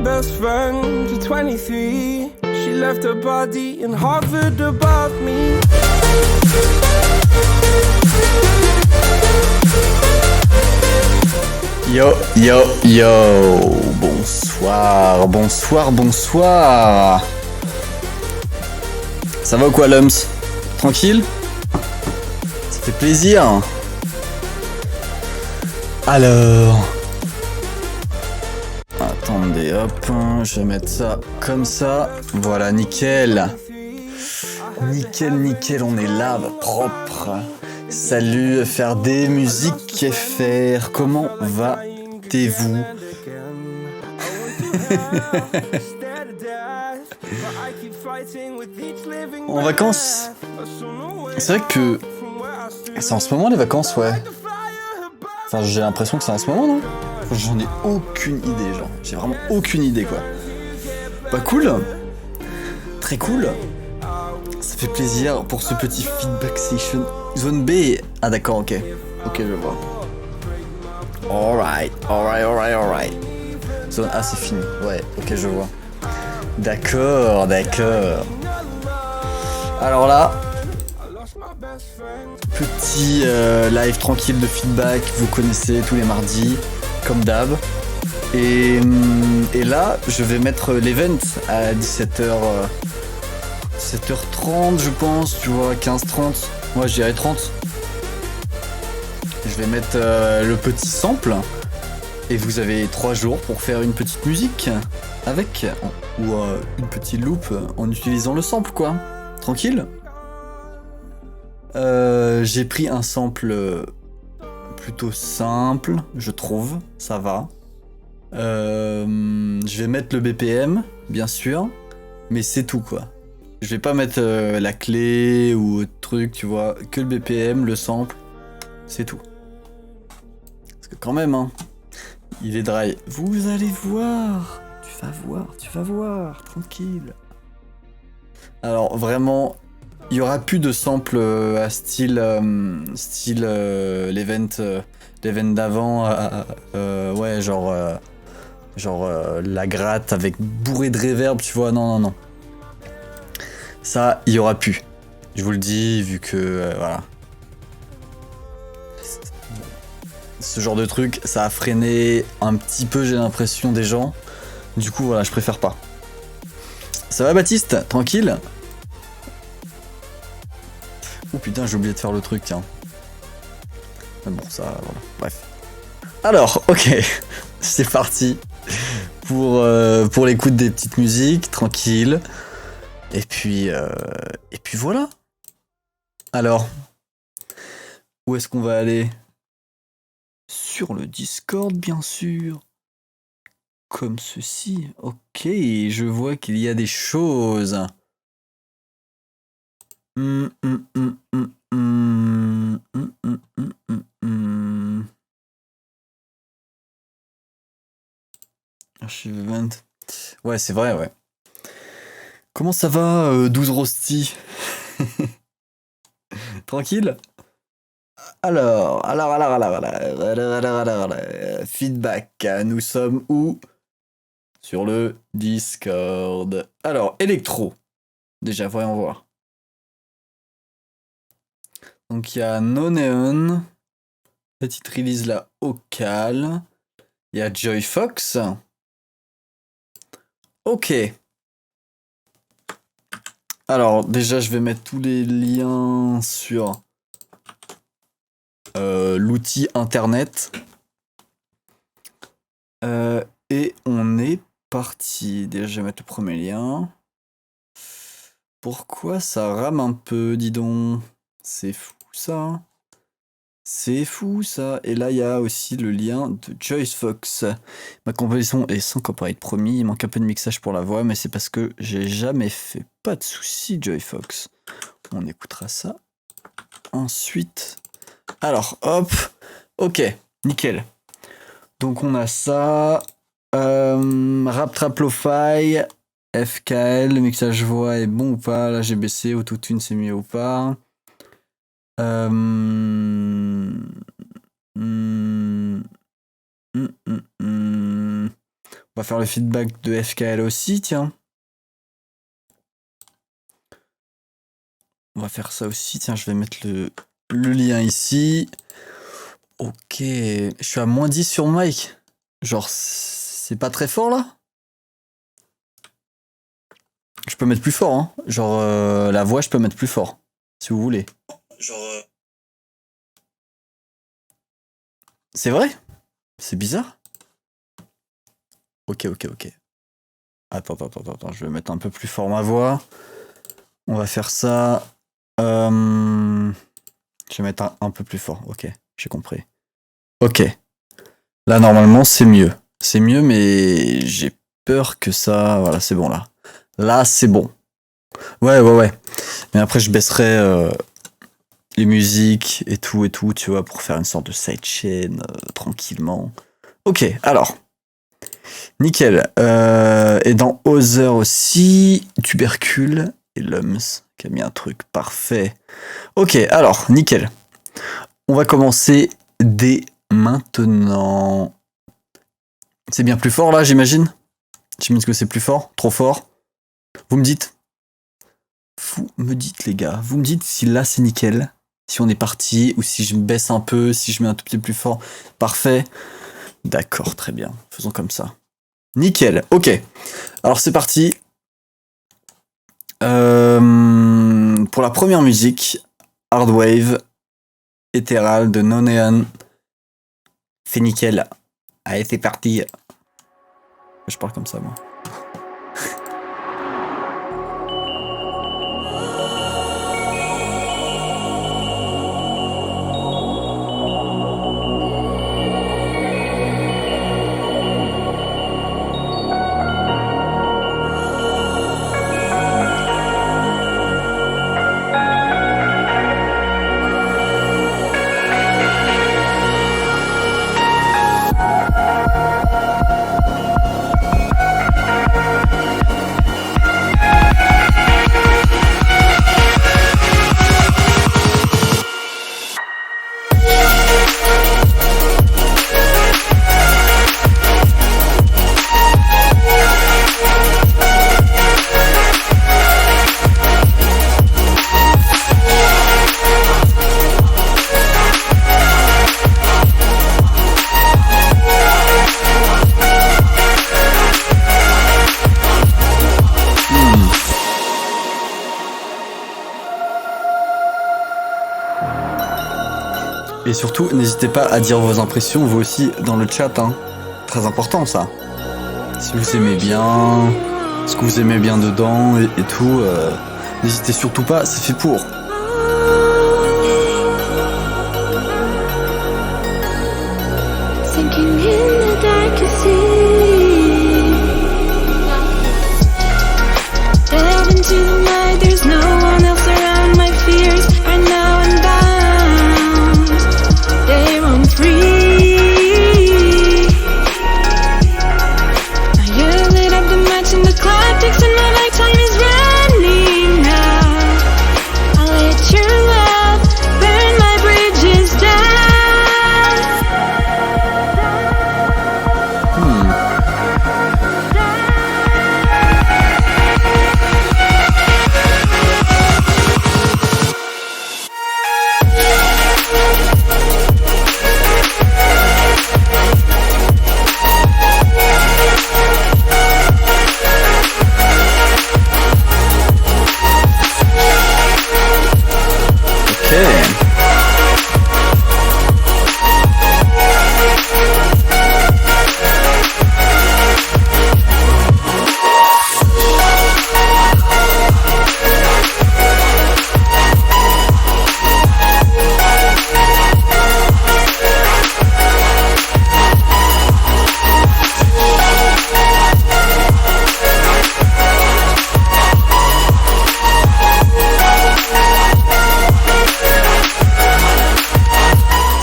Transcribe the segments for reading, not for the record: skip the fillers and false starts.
best friend to 23. She left her body in Harvard above me. Yo, yo, yo. Bonsoir, bonsoir, bonsoir. Ça va ou quoi, Lums? Tranquille? Ça fait plaisir. Alors... Attendez, hop, je vais mettre ça comme ça. Voilà, nickel. Nickel, nickel, on est là, propre. Salut, faire des musiques FR. Comment va-t-vous? En vacances? C'est vrai que... C'est en ce moment les vacances, ouais. Enfin, j'ai l'impression que c'est en ce moment, non? J'en ai aucune idée, genre. J'ai vraiment aucune idée, quoi. Pas cool. Très cool. Ça fait plaisir pour ce petit feedback session. Zone B. Ah d'accord, ok. Ok, je vois. Alright, alright, alright, alright. Zone A, c'est fini. Ouais, ok, je vois. D'accord, d'accord. Alors là... Petit live tranquille de feedback, vous connaissez tous les mardis, comme d'hab. Et là, je vais mettre l'event à 17h, 17h30 je pense, tu vois, 15h30. Moi je dirais 30. Je vais mettre le petit sample. Et vous avez 3 jours pour faire une petite musique avec, ou une petite loop en utilisant le sample, quoi. Tranquille. J'ai pris un sample plutôt simple, je trouve, ça va. Je vais mettre le BPM, bien sûr, mais c'est tout, quoi. Je vais pas mettre la clé ou autre truc, tu vois, que le BPM, le sample, c'est tout. Parce que quand même, hein, il est dry. Vous allez voir, tu vas voir, tranquille. Alors vraiment... Il y aura plus de samples à style l'event d'avant, ouais, genre la gratte avec bourré de reverb, tu vois, non, non, non. Ça, il y aura plus. Je vous le dis, vu que, voilà. Ce genre de truc, ça a freiné un petit peu, j'ai l'impression, des gens. Du coup, voilà, je préfère pas. Ça va, Baptiste? Tranquille? Oh putain, j'ai oublié de faire le truc, tiens. Mais bon, ça, voilà, bref. Alors, ok, c'est parti pour l'écoute des petites musiques, tranquille. Et puis voilà. Alors, où est-ce qu'on va aller? Sur le Discord, bien sûr. Comme ceci. Ok, je vois qu'il y a des choses. Archive event. Ouais, c'est vrai, ouais. Comment ça va, 12 Rosti? Tranquille? Alors, feedback. Nous sommes où? Sur le Discord. Alors, électro. Déjà, voyons voir. Donc, il y a No Neon. Petite release là, au calme. Il y a Joy Fox. Ok. Alors, déjà, je vais mettre tous les liens sur l'outil internet. Et on est parti. Déjà, je vais mettre le premier lien. Pourquoi ça rame un peu, dis donc? C'est fou, ça. C'est fou, ça. Et là, il y a aussi le lien de Joyce Fox. Ma composition est sans copyright promis. Il manque un peu de mixage pour la voix, mais c'est parce que j'ai jamais fait. Pas de soucis, Joy Fox. On écoutera ça. Ensuite... Alors, hop. Ok, nickel. Donc, on a ça. Rap Trap Lo-Fi. FKL, le mixage voix est bon ou pas? Là, j'ai baissé. Autotune, c'est mieux ou pas? On va va faire le feedback de FKL aussi, tiens. On va faire ça aussi, tiens, je vais mettre le lien ici. Ok, je suis à -10 sur mic. Genre, c'est pas très fort là? Je peux mettre plus fort, hein. Genre, la voix, je peux mettre plus fort, si vous voulez. Genre. C'est vrai? C'est bizarre? Ok. Attends, je vais mettre un peu plus fort ma voix. On va faire ça. Je vais mettre un peu plus fort. Ok, j'ai compris. Ok. Là, normalement, c'est mieux. C'est mieux, mais j'ai peur que ça... Voilà, c'est bon, là. Là, c'est bon. Ouais. Mais après, je baisserai les musiques et tout, tu vois, pour faire une sorte de sidechain tranquillement. Ok, alors. Nickel. Et dans Other aussi, Tubercule et Lums qui a mis un truc parfait. Ok, alors, nickel. On va commencer dès maintenant. C'est bien plus fort là, j'imagine? J'imagine que c'est plus fort? Trop fort? Vous me dites? Vous me dites, les gars. Vous me dites si là c'est nickel. Si on est parti, ou si je baisse un peu, si je mets un tout petit peu plus fort. Parfait. D'accord, très bien. Faisons comme ça. Nickel, ok. Alors c'est parti. Pour la première musique, Hard Wave, Ethereal de Nonean. C'est nickel. Allez, c'est parti. Je parle comme ça, moi. Et surtout, n'hésitez pas à dire vos impressions, vous aussi, dans le chat. Hein. Très important, ça. Si vous aimez bien, ce que vous aimez bien dedans et tout, n'hésitez surtout pas, c'est fait pour.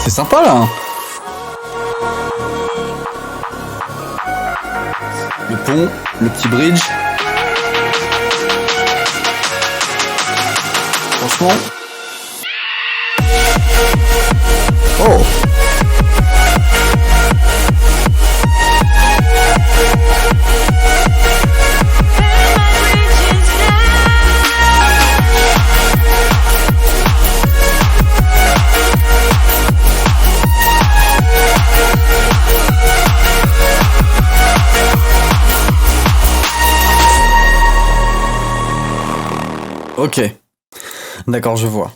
Sympa là. Le pont, le petit bridge. Franchement. Oh. Ok, d'accord, je vois.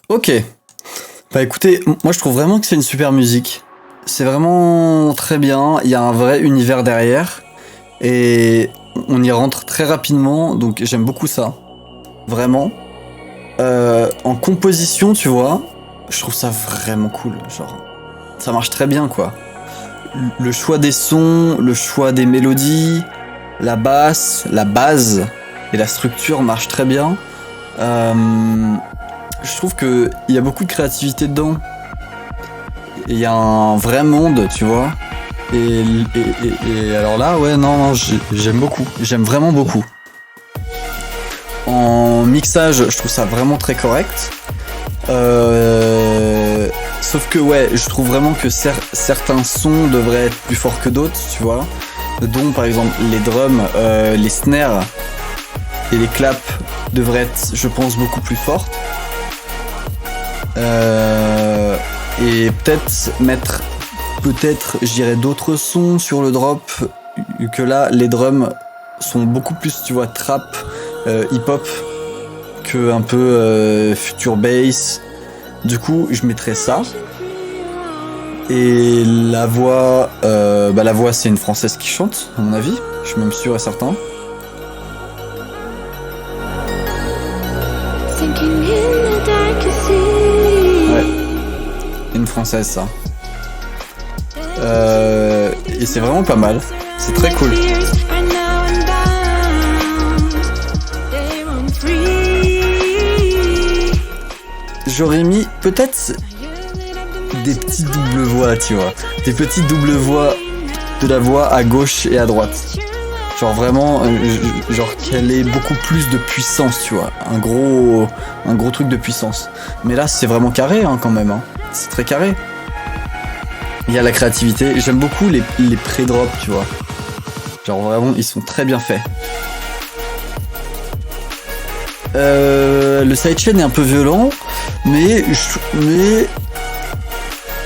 Ok, bah écoutez, moi je trouve vraiment que c'est une super musique. C'est vraiment très bien, il y a un vrai univers derrière, et on y rentre très rapidement, donc j'aime beaucoup ça. Vraiment. En composition, tu vois, je trouve ça vraiment cool. Genre, ça marche très bien, quoi. Le choix des sons, le choix des mélodies, la basse, la base et la structure marchent très bien. Euh, je trouve que il y a beaucoup de créativité dedans. Il y a un vrai monde, tu vois. Et alors là, ouais, non, j'aime beaucoup. J'aime vraiment beaucoup. En mixage, je trouve ça vraiment très correct. Sauf que ouais, je trouve vraiment que certains sons devraient être plus forts que d'autres, tu vois. Dont par exemple les drums, les snares et les claps devraient être, je pense, beaucoup plus fortes. Et peut-être, je dirais d'autres sons sur le drop, que là, les drums sont beaucoup plus, tu vois, trap, hip-hop, que un peu future bass. Du coup, je mettrais ça. Et la voix, c'est une française qui chante, à mon avis. Je suis même sûr et certain. Ouais, une française, ça. Et c'est vraiment pas mal. C'est très cool. J'aurais mis peut-être des petits doubles voix, tu vois. Des petites doubles voix de la voix à gauche et à droite. Genre vraiment, genre qu'elle ait beaucoup plus de puissance, tu vois. Un gros truc de puissance. Mais là, c'est vraiment carré, hein, quand même. Hein. C'est très carré. Il y a la créativité. J'aime beaucoup les pré-drops, tu vois. Genre vraiment, ils sont très bien faits. Le sidechain est un peu violent, mais c'est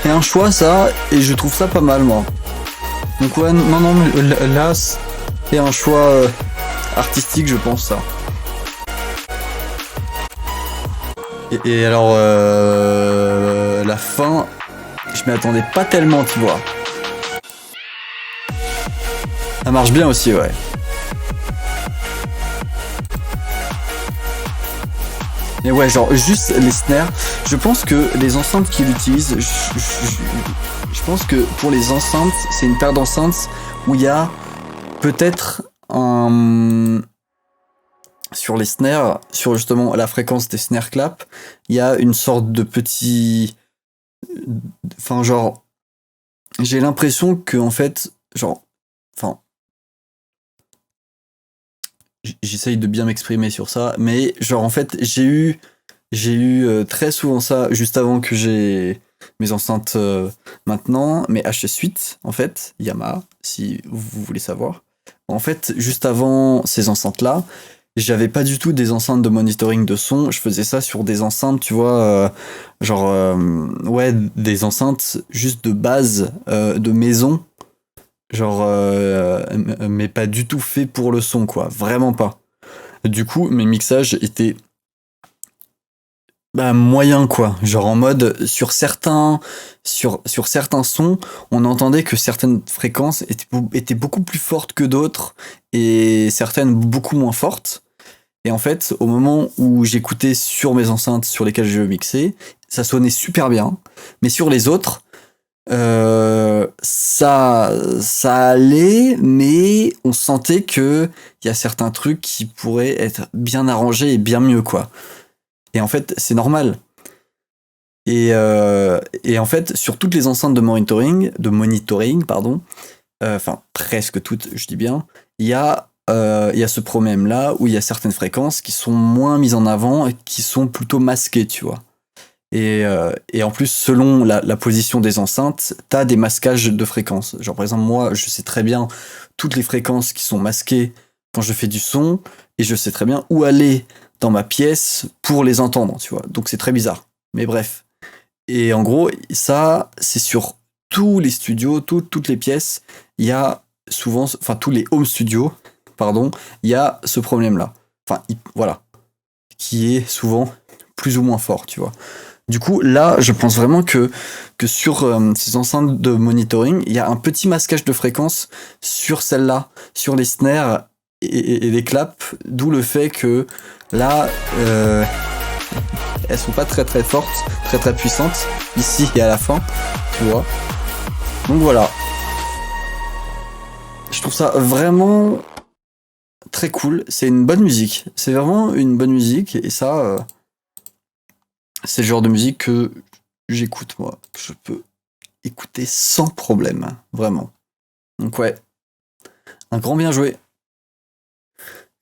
un choix ça, et je trouve ça pas mal moi. Donc ouais, non, mais là c'est un choix artistique, je pense ça. Et alors la fin, je m'y attendais pas tellement, tu vois. Ça marche bien aussi, ouais. Mais ouais, genre juste les snares. Je pense que les enceintes qu'il utilise, je pense que pour les enceintes, c'est une paire d'enceintes où il y a peut-être un... Sur les snares, sur justement la fréquence des snare clap, il y a une sorte de petit... Enfin genre... J'ai l'impression que en fait, genre... Enfin... J'essaye de bien m'exprimer sur ça, mais genre en fait j'ai eu très souvent ça juste avant que j'ai mes enceintes maintenant, mes HS8 en fait, Yamaha, si vous voulez savoir. En fait, juste avant ces enceintes-là, j'avais pas du tout des enceintes de monitoring de son, je faisais ça sur des enceintes, tu vois, ouais, des enceintes juste de base, de maison. Genre, mais pas du tout fait pour le son, quoi. Vraiment pas. Du coup, mes mixages étaient moyens, quoi. Genre en mode, sur certains sons, on entendait que certaines fréquences étaient beaucoup plus fortes que d'autres et certaines beaucoup moins fortes. Et en fait, au moment où j'écoutais sur mes enceintes sur lesquelles je mixais, ça sonnait super bien. Mais sur les autres, ça allait, mais on sentait que il y a certains trucs qui pourraient être bien arrangés et bien mieux, quoi. Et en fait, c'est normal. Et en fait, sur toutes les enceintes de monitoring, pardon, enfin presque toutes, je dis bien, il y a ce problème-là où il y a certaines fréquences qui sont moins mises en avant et qui sont plutôt masquées, tu vois. Et en plus, selon la position des enceintes, t'as des masquages de fréquences. Genre, par exemple, moi, je sais très bien toutes les fréquences qui sont masquées quand je fais du son, et je sais très bien où aller dans ma pièce pour les entendre, tu vois. Donc, c'est très bizarre. Mais bref. Et en gros, ça, c'est sur tous les studios, toutes les pièces. Il y a souvent, enfin, tous les home studios, pardon, il y a ce problème-là. Enfin, voilà. qui est souvent plus ou moins fort, tu vois. Du coup, là, je pense vraiment que sur ces enceintes de monitoring, il y a un petit masquage de fréquence sur celle-là, sur les snares et les claps, d'où le fait que là, elles sont pas très très fortes, très très puissantes, ici et à la fin, tu vois. Donc voilà. Je trouve ça vraiment très cool. C'est une bonne musique. C'est vraiment une bonne musique, et ça... c'est le genre de musique que j'écoute, moi, que je peux écouter sans problème, vraiment. Donc ouais, un grand bien joué.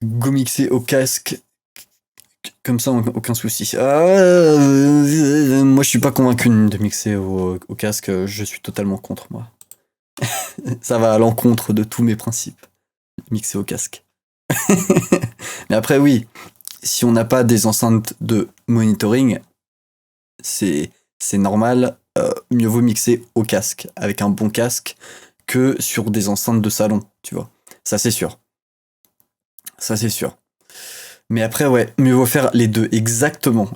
Go mixer au casque, comme ça, aucun souci. Moi, je suis pas convaincu de mixer au casque, je suis totalement contre, moi. Ça va à l'encontre de tous mes principes, mixer au casque. Mais après, oui, si on n'a pas des enceintes de monitoring, c'est normal, mieux vaut mixer au casque, avec un bon casque, que sur des enceintes de salon, tu vois. Ça, c'est sûr. Ça, c'est sûr. Mais après, ouais, mieux vaut faire les deux, exactement.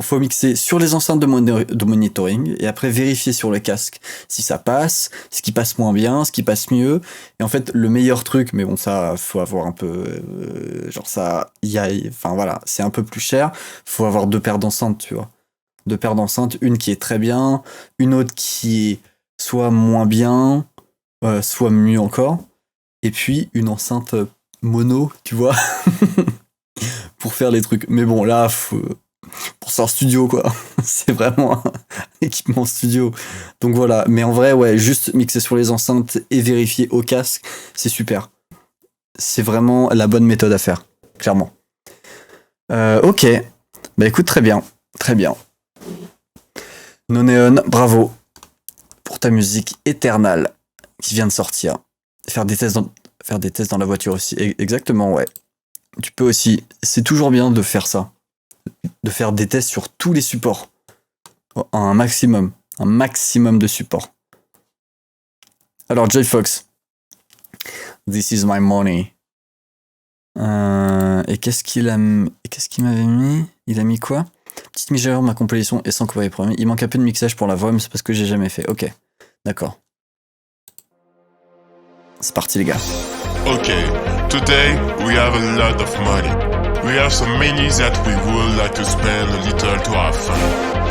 Faut mixer sur les enceintes de monitoring, et après vérifier sur le casque si ça passe, ce qui passe moins bien, ce qui passe mieux. Et en fait, le meilleur truc, mais bon, ça, faut avoir un peu... enfin voilà, c'est un peu plus cher, faut avoir 2 paires d'enceintes, tu vois. 2 paires d'enceintes, une qui est très bien, une autre qui est soit moins bien, soit mieux encore, et puis une enceinte mono, tu vois, pour faire les trucs. Mais bon, là, pour ça en studio, quoi. C'est vraiment un équipement studio. Donc voilà, mais en vrai, ouais, juste mixer sur les enceintes et vérifier au casque, c'est super. C'est vraiment la bonne méthode à faire, clairement. Ok, bah écoute, très bien. Nonéon, bravo pour ta musique Eternal qui vient de sortir. Faire des tests dans la voiture aussi. Exactement, ouais. Tu peux aussi. C'est toujours bien de faire ça. De faire des tests sur tous les supports. Un maximum de supports. Alors, Joy Fox. This is my money. Et qu'est-ce qu'il m'avait mis? Il a mis quoi? Petite mise à jour, ma compilation est sans couvrir premier. Il manque un peu de mixage pour la voix, mais c'est parce que j'ai jamais fait. Ok, d'accord. C'est parti, les gars. Okay, today we have a lot of money. We have so many that we would like to spend a little to have fun.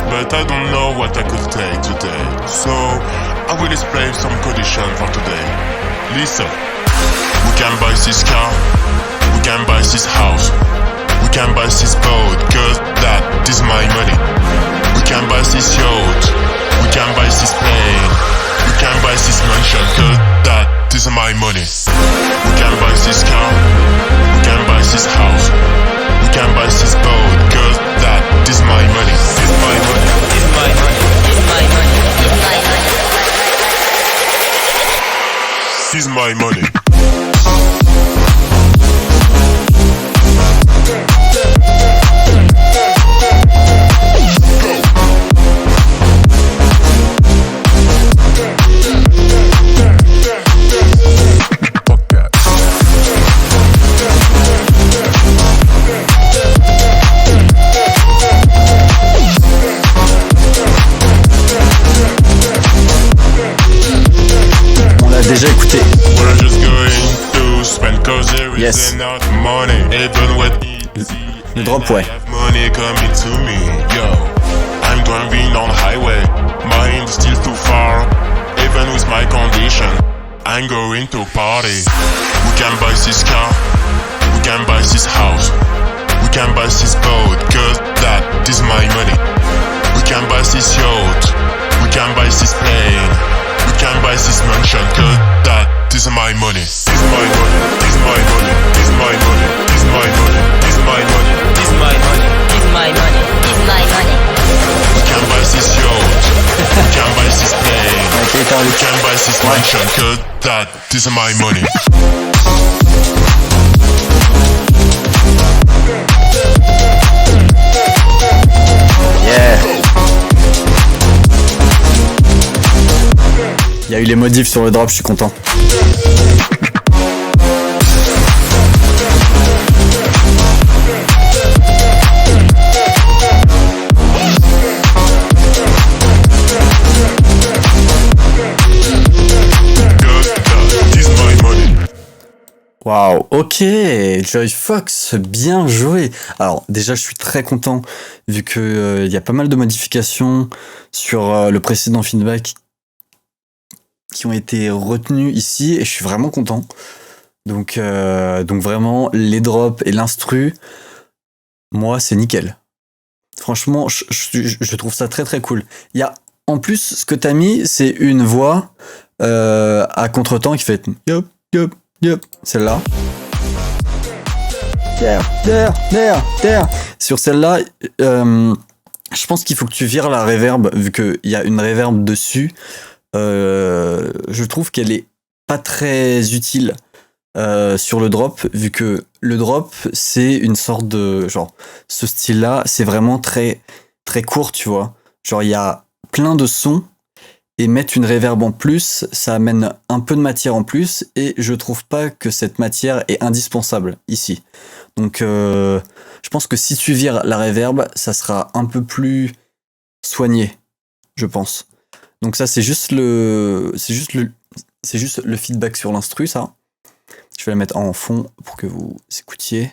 But I don't know what I could take today. So I will explain some conditions for today. Listen, we can buy this car, we can buy this house, we can buy this boat, cause that is my money. We can buy this yacht, we can buy this plane, we can buy this mansion, cause that is my money. We can buy this car, we can buy this house, we can buy this boat, cause that is my money. It's my money. It's my money. It's my money. It's my money. This is my money. Déjà écouté. We're just going to spend cause there is Yes. enough money. Even when Le drop, ouais. I have money coming to me, yo. I'm driving on highway, mine is still too far. Even with my condition, I'm going to party. We can buy this car, we can buy this house, we can buy this boat, cause that is my money. We can buy this yacht, we can buy this plane, we can buy this mansion, cause that is my money. It's my money, it's my money, it's my money, it's my money, it's my money, it's my money, It's my money. It's my money. we can buy this yacht, we can buy this plane, we can buy this mansion, cause that is my money. Yeah. Il y a eu les modifs sur le drop, je suis content. Waouh, ok, Joy Fox, bien joué. Alors déjà, je suis très content vu que il y a pas mal de modifications sur le précédent feedback qui ont été retenues ici et je suis vraiment content. Donc vraiment, les drops et l'instru, moi, c'est nickel. Franchement, je trouve ça très très cool. Il y a en plus ce que t'as mis, c'est une voix à contretemps qui fait yup yup yup, celle-là. There. Sur celle-là, je pense qu'il faut que tu vires la reverb vu qu'il y a une reverb dessus. Je trouve qu'elle est pas très utile sur le drop, vu que le drop c'est une sorte de genre, ce style-là, c'est vraiment très très court, tu vois. Genre il y a plein de sons et mettre une reverb en plus, ça amène un peu de matière en plus et je trouve pas que cette matière est indispensable ici. Donc je pense que si tu vires la reverb, ça sera un peu plus soigné, je pense. Donc ça c'est juste le feedback sur l'instru, ça. Je vais la mettre en fond pour que vous écoutiez.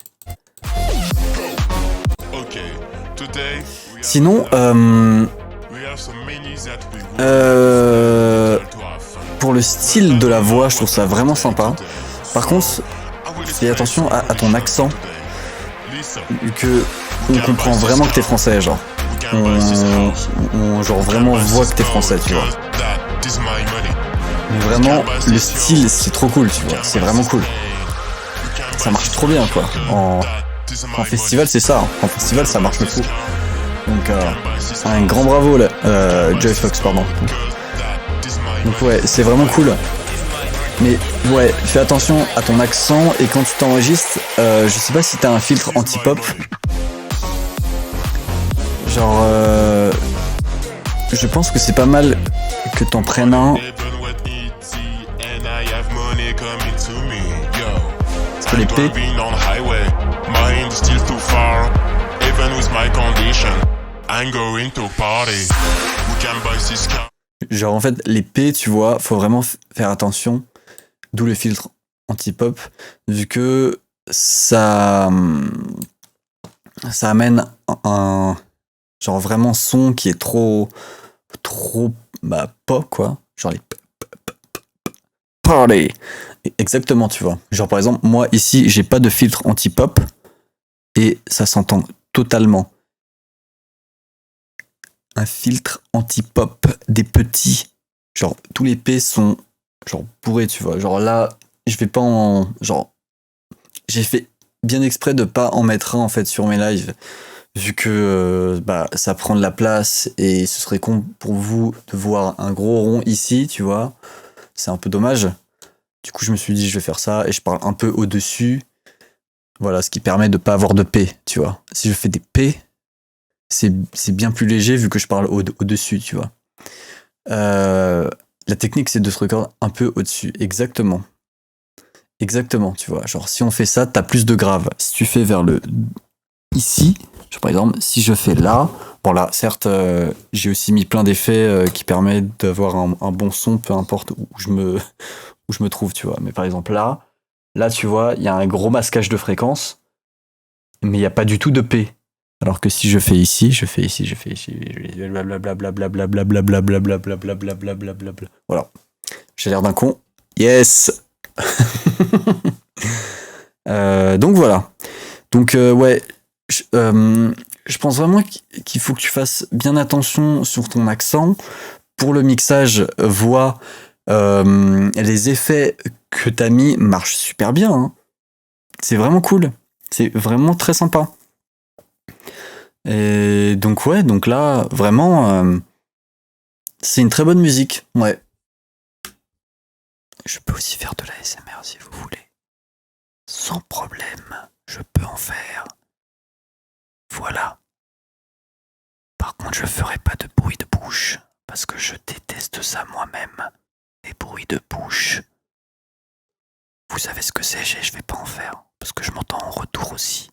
Sinon, pour le style de la voix, je trouve ça vraiment sympa. Par contre, fais attention à ton accent, vu que on comprend vraiment que t'es français, genre. On genre vraiment voit que t'es français, tu vois. Mais vraiment, le style, c'est trop cool, tu vois. C'est vraiment cool. Ça marche trop bien, quoi. En festival, c'est ça. En festival, ça marche le fou. Donc, un grand bravo, là. Joy Fox, pardon. Donc, ouais, c'est vraiment cool. Mais, ouais, fais attention à ton accent. Et quand tu t'enregistres, je sais pas si t'as un filtre anti-pop. Genre, je pense que c'est pas mal que t'en prennes un. Parce que les P. Genre en fait les P, tu vois, faut vraiment faire attention. D'où le filtre anti-pop, vu que ça amène un genre vraiment son qui est trop pop, quoi. Genre les party. Exactement, tu vois. Genre par exemple, moi ici, j'ai pas de filtre anti-pop et ça s'entend totalement. Un filtre anti-pop des petits. Genre tous les P sont genre bourrés, tu vois. Genre là, je vais pas en genre j'ai fait bien exprès de pas en mettre un en fait sur mes lives vu que ça prend de la place et ce serait con pour vous de voir un gros rond ici, tu vois. C'est un peu dommage. Du coup, je me suis dit, je vais faire ça et je parle un peu au-dessus. Voilà, ce qui permet de pas avoir de P, tu vois. Si je fais des P, c'est bien plus léger vu que je parle au-dessus, tu vois. La technique, c'est de se recorder un peu au-dessus. Exactement. Exactement, tu vois. Genre, si on fait ça, t'as plus de grave. Si tu fais vers le... Ici, genre, par exemple, si je fais là... Bon là, certes, j'ai aussi mis plein d'effets qui permettent d'avoir un bon son, peu importe où je me trouve, tu vois. Mais par exemple là, tu vois, il y a un gros masquage de fréquence, mais il n'y a pas du tout de P. Alors que si je fais ici, blablabla. Voilà. J'ai l'air d'un con. Yes. Donc voilà. Donc ouais, je pense vraiment qu'il faut que tu fasses bien attention sur ton accent. Pour le mixage voix, les effets que t'as mis marchent super bien. Hein. C'est vraiment cool. C'est vraiment très sympa. Et donc ouais, donc là, vraiment, c'est une très bonne musique. Ouais. Je peux aussi faire de la ASMR si vous voulez. Sans problème, je peux en faire. Voilà. Par contre, je ferai pas de bruit de bouche, parce que je déteste ça moi-même. Les bruits de bouche. Vous savez ce que c'est, je vais pas en faire, parce que je m'entends en retour aussi.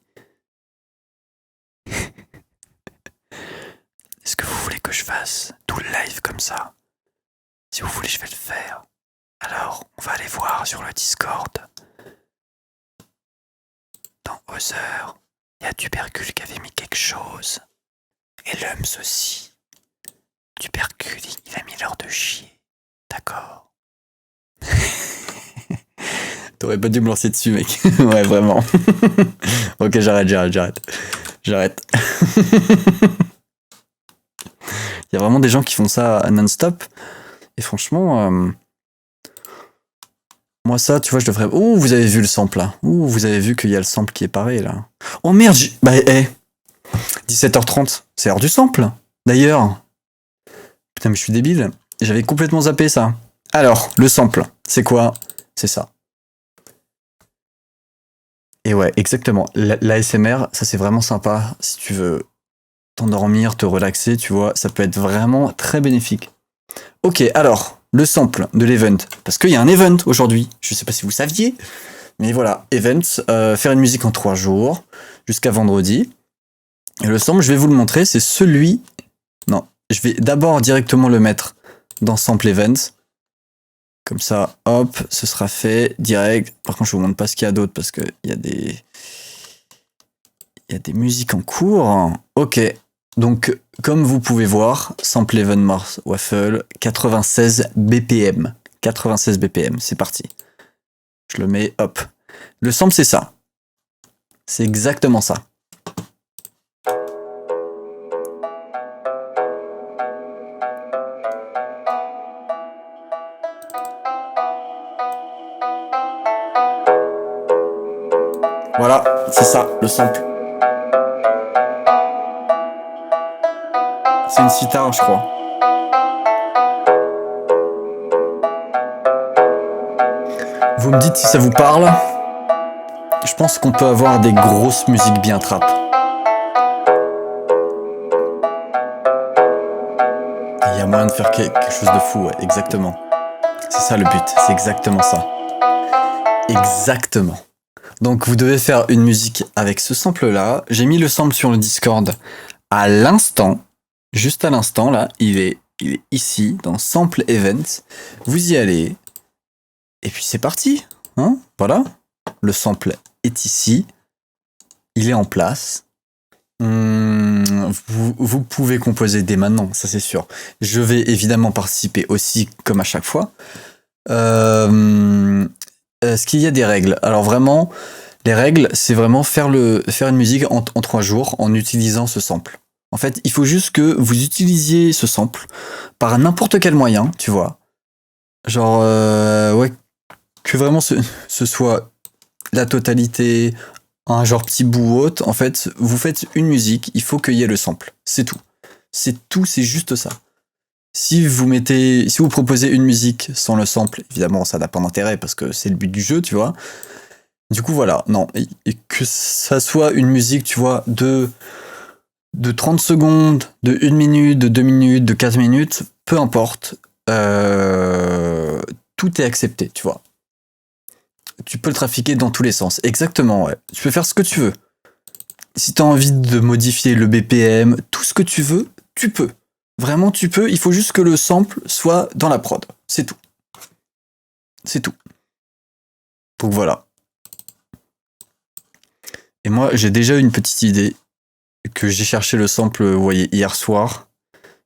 Est-ce que vous voulez que je fasse tout le live comme ça? Si vous voulez, je vais le faire. Alors, on va aller voir sur le Discord. dans Other, il y a Tubercule qui avait mis quelque chose. Et Lums aussi. Tubercule, il a mis l'heure de chier. D'accord. T'aurais pas dû me lancer dessus, mec. Ouais, vraiment. Ok, j'arrête. Il y a vraiment des gens qui font ça non-stop. Et franchement, moi ça, tu vois, je devrais... Oh, vous avez vu le sample, là. Oh, vous avez vu qu'il y a le sample qui est pareil, là. Oh merde, 17h30, c'est l'heure du sample, d'ailleurs. Putain, mais je suis débile. J'avais complètement zappé ça. Alors, le sample, c'est quoi? C'est ça. Et ouais, exactement. L'ASMR, ça c'est vraiment sympa. Si tu veux t'endormir, te relaxer, tu vois, ça peut être vraiment très bénéfique. Ok, alors, le sample de l'event. Parce qu'il y a un event aujourd'hui. Je sais pas si vous saviez. Mais voilà, event, faire une musique en 3 jours, jusqu'à vendredi. Et le sample, je vais vous le montrer, c'est celui... Non, je vais d'abord directement le mettre dans sample event. Comme ça, hop, ce sera fait direct. Par contre, je vous montre pas ce qu'il y a d'autre parce qu'il y a des... Il y a des musiques en cours. Ok, donc comme vous pouvez voir, sample event Mars Waffle, 96 BPM. 96 BPM, c'est parti. Je le mets, hop. Le sample, c'est ça. C'est exactement ça. Voilà, c'est ça, le sample. C'est une sitar, je crois. Vous me dites si ça vous parle. Je pense qu'on peut avoir des grosses musiques bien trap. Il y a moyen de faire quelque chose de fou, ouais, exactement. C'est ça le but, c'est exactement ça. Exactement. Donc vous devez faire une musique avec ce sample-là. J'ai mis le sample sur le Discord à l'instant. Juste à l'instant, là, il est ici, dans Sample Event. Vous y allez. Et puis c'est parti. Hein, voilà. Le sample est ici. Il est en place. Vous pouvez composer dès maintenant, ça c'est sûr. Je vais évidemment participer aussi, comme à chaque fois. Est-ce qu'il y a des règles? Alors vraiment, les règles, c'est vraiment faire une musique en 3 jours en utilisant ce sample. En fait, il faut juste que vous utilisiez ce sample par n'importe quel moyen, tu vois. Genre, ouais, que vraiment ce soit la totalité, un genre petit bout ou autre. En fait, vous faites une musique, il faut qu'il y ait le sample. C'est tout. C'est tout, c'est juste ça. Si vous proposez une musique sans le sample, évidemment, ça n'a pas d'intérêt parce que c'est le but du jeu, tu vois. Du coup, voilà, non. Et que ça soit une musique, tu vois, de 30 secondes, de 1 minute, de 2 minutes, de 4 minutes, peu importe. Tout est accepté, tu vois. Tu peux le trafiquer dans tous les sens. Exactement, ouais. Tu peux faire ce que tu veux. Si tu as envie de modifier le BPM, tout ce que tu veux, tu peux. Vraiment, tu peux. Il faut juste que le sample soit dans la prod. C'est tout. C'est tout. Donc voilà. Et moi, j'ai déjà une petite idée que j'ai cherché le sample, vous voyez, hier soir.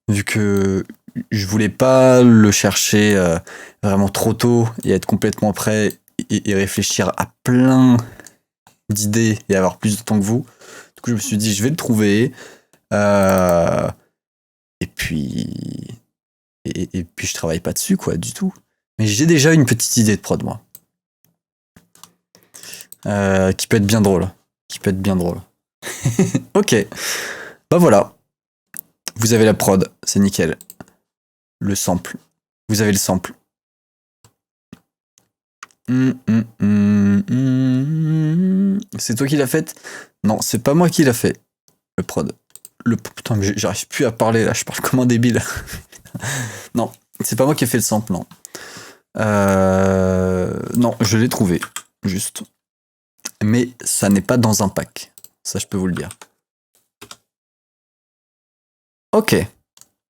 Vu que je voulais pas le chercher vraiment trop tôt et être complètement prêt et réfléchir à plein d'idées et avoir plus de temps que vous. Du coup, je me suis dit, je vais le trouver. Et puis je travaille pas dessus, quoi, du tout. Mais j'ai déjà une petite idée de prod, moi. Qui peut être bien drôle. Ok. Bah voilà. Vous avez la prod, c'est nickel. Le sample. Vous avez le sample. C'est toi qui l'as fait? Non, c'est pas moi qui l'a fait. Le prod. Putain, mais j'arrive plus à parler là, je parle comme un débile. Non, c'est pas moi qui ai fait le sample, non. Non, je l'ai trouvé, juste. Mais ça n'est pas dans un pack. Ça, je peux vous le dire. Ok.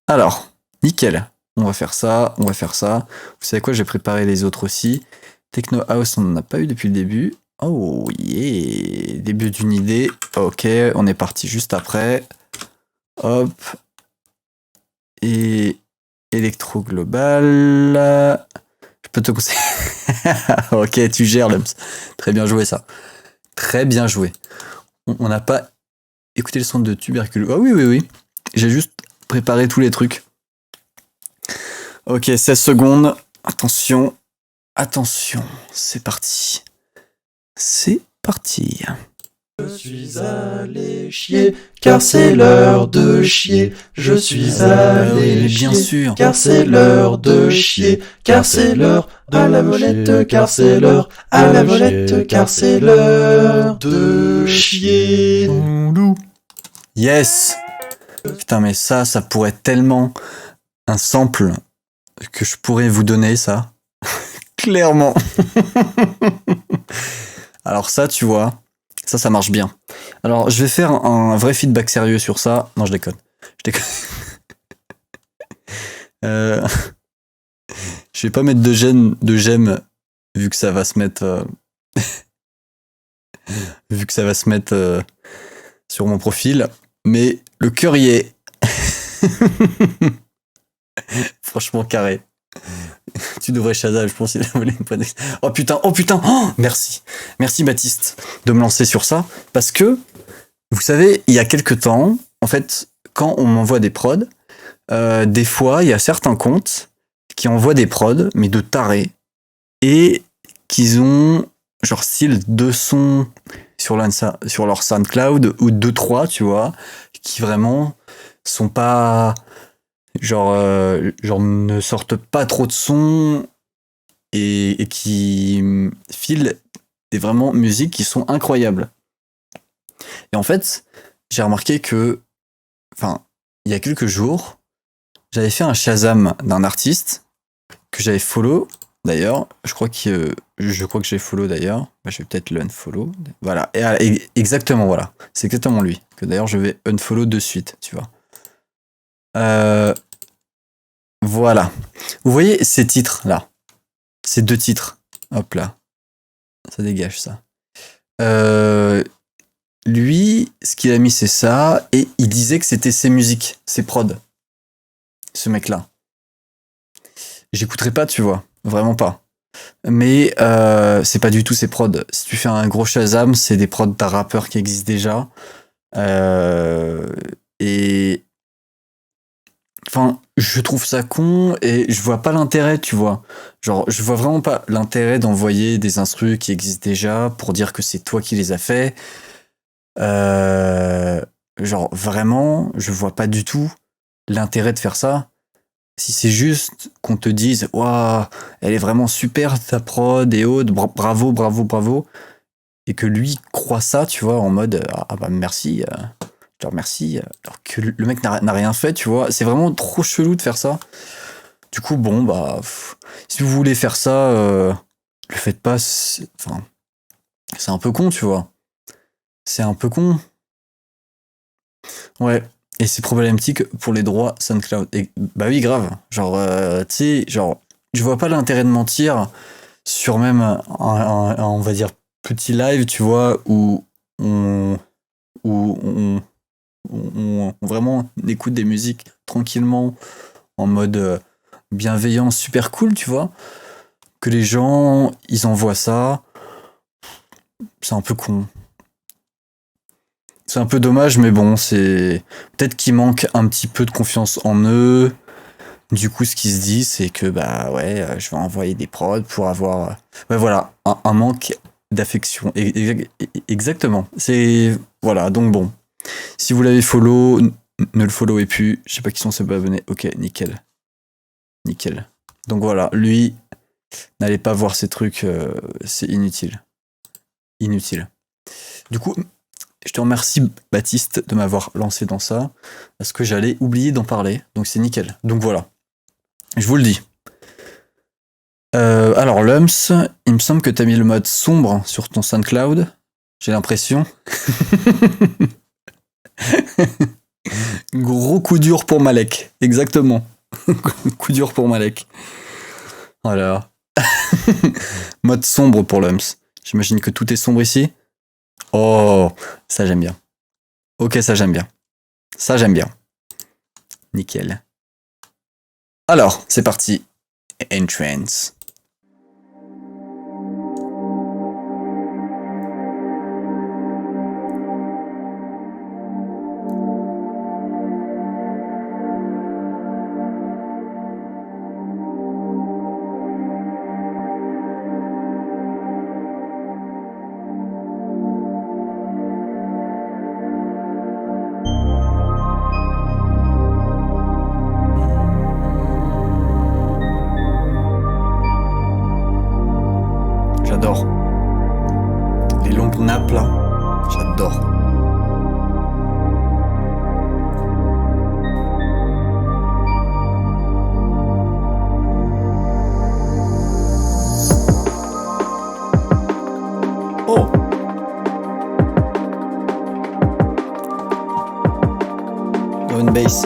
Alors, nickel. On va faire ça, on va faire ça. Vous savez quoi, j'ai préparé les autres aussi. Techno House, on n'en a pas eu depuis le début. Oh yeah, début d'une idée. Ok, on est parti juste après. Hop. Et électro global. Je peux te conseiller. Ok, tu gères, Lums. Très bien joué ça. Très bien joué. On n'a pas écouté le son de tuberculose. Ah oui, oui, oui. J'ai juste préparé tous les trucs. Ok, 16 secondes. Attention. Attention. C'est parti. C'est parti. Je suis allé chier, car c'est l'heure de chier. Je suis allé Oui, chier, bien sûr. car c'est l'heure de chier. Car c'est l'heure à la volette, car c'est l'heure à la volette, car c'est l'heure de chier. Yes. Putain, mais ça pourrait être tellement un sample que je pourrais vous donner, ça. Clairement. Alors ça, tu vois, ça marche bien. Alors, je vais faire un vrai feedback sérieux sur ça. Non, je déconne. Je déconne. Je vais pas mettre de j'aime vu que ça va se mettre sur mon profil, mais le cœur y est. Franchement carré. Tu devrais Shazam, je pense qu'il a volé une poignée. Oh putain, oh, merci Baptiste de me lancer sur ça, parce que vous savez, il y a quelques temps, en fait, quand on m'envoie des prods, des fois il y a certains comptes qui envoient des prods, mais de tarés, et qu'ils ont genre style 2 sons sur leur SoundCloud ou 2-3, tu vois, qui vraiment sont pas genre ne sortent pas trop de sons et qui filent des vraiment musiques qui sont incroyables. Et en fait, j'ai remarqué que, enfin, il y a quelques jours, j'avais fait un Shazam d'un artiste que j'avais follow. D'ailleurs, je crois que j'ai follow d'ailleurs. Bah, je vais peut-être le unfollow. Voilà. Et exactement, voilà. C'est exactement lui. Que d'ailleurs, je vais unfollow de suite, tu vois. Voilà. Vous voyez ces titres-là. Ces 2 titres. Hop là. Ça dégage, ça. Lui, ce qu'il a mis, c'est ça. Et il disait que c'était ses musiques, ses prods. Ce mec-là. J'écouterai pas, tu vois. Vraiment pas. Mais c'est pas du tout ses prods. Si tu fais un gros Shazam, c'est des prods d'un rappeur qui existe déjà. Et... Enfin, je trouve ça con et je vois pas l'intérêt, tu vois. Genre, je vois vraiment pas l'intérêt d'envoyer des instrus qui existent déjà pour dire que c'est toi qui les as fait. Genre, vraiment, je vois pas du tout l'intérêt de faire ça. Si c'est juste qu'on te dise, waouh, elle est vraiment super ta prod et autres, bravo, bravo, bravo, et que lui croit ça, tu vois, en mode, ah bah merci, je te remercie, alors que le mec n'a rien fait, tu vois, c'est vraiment trop chelou de faire ça. Du coup, bon, bah, si vous voulez faire ça, le faites pas, enfin, c'est un peu con, tu vois. C'est un peu con. Ouais. Et c'est problématique pour les droits SoundCloud. Et, bah oui, grave. Genre, tu sais, genre, je vois pas l'intérêt de mentir sur même on va dire, petit live, tu vois, où on vraiment écoute des musiques tranquillement, en mode bienveillant, super cool, tu vois. Que les gens, ils envoient ça. C'est un peu con. C'est un peu dommage, mais bon, c'est peut-être qu'il manque un petit peu de confiance en eux. Du coup, ce qui se dit, c'est que bah ouais, je vais envoyer des prods pour avoir, ouais, voilà, un manque d'affection. Exactement. C'est voilà. Donc bon, si vous l'avez follow, ne le followez plus. Je sais pas qui sont ses abonnés. Ok, nickel, nickel. Donc voilà, lui, n'allez pas voir ces trucs, c'est inutile, inutile. Du coup. Je te remercie, Baptiste, de m'avoir lancé dans ça, parce que j'allais oublier d'en parler, donc c'est nickel. Donc voilà, je vous le dis. Alors, Lums, il me semble que tu as mis le mode sombre sur ton SoundCloud, j'ai l'impression. Gros coup dur pour Malek, exactement. Coup dur pour Malek. Voilà. Mode sombre pour Lums. J'imagine que tout est sombre ici. Oh, ça j'aime bien. Ok, ça j'aime bien. Ça j'aime bien. Nickel. Alors, c'est parti. Entrance. J'adore. Les longues nappes là, j'adore. Oh! Drum and bass.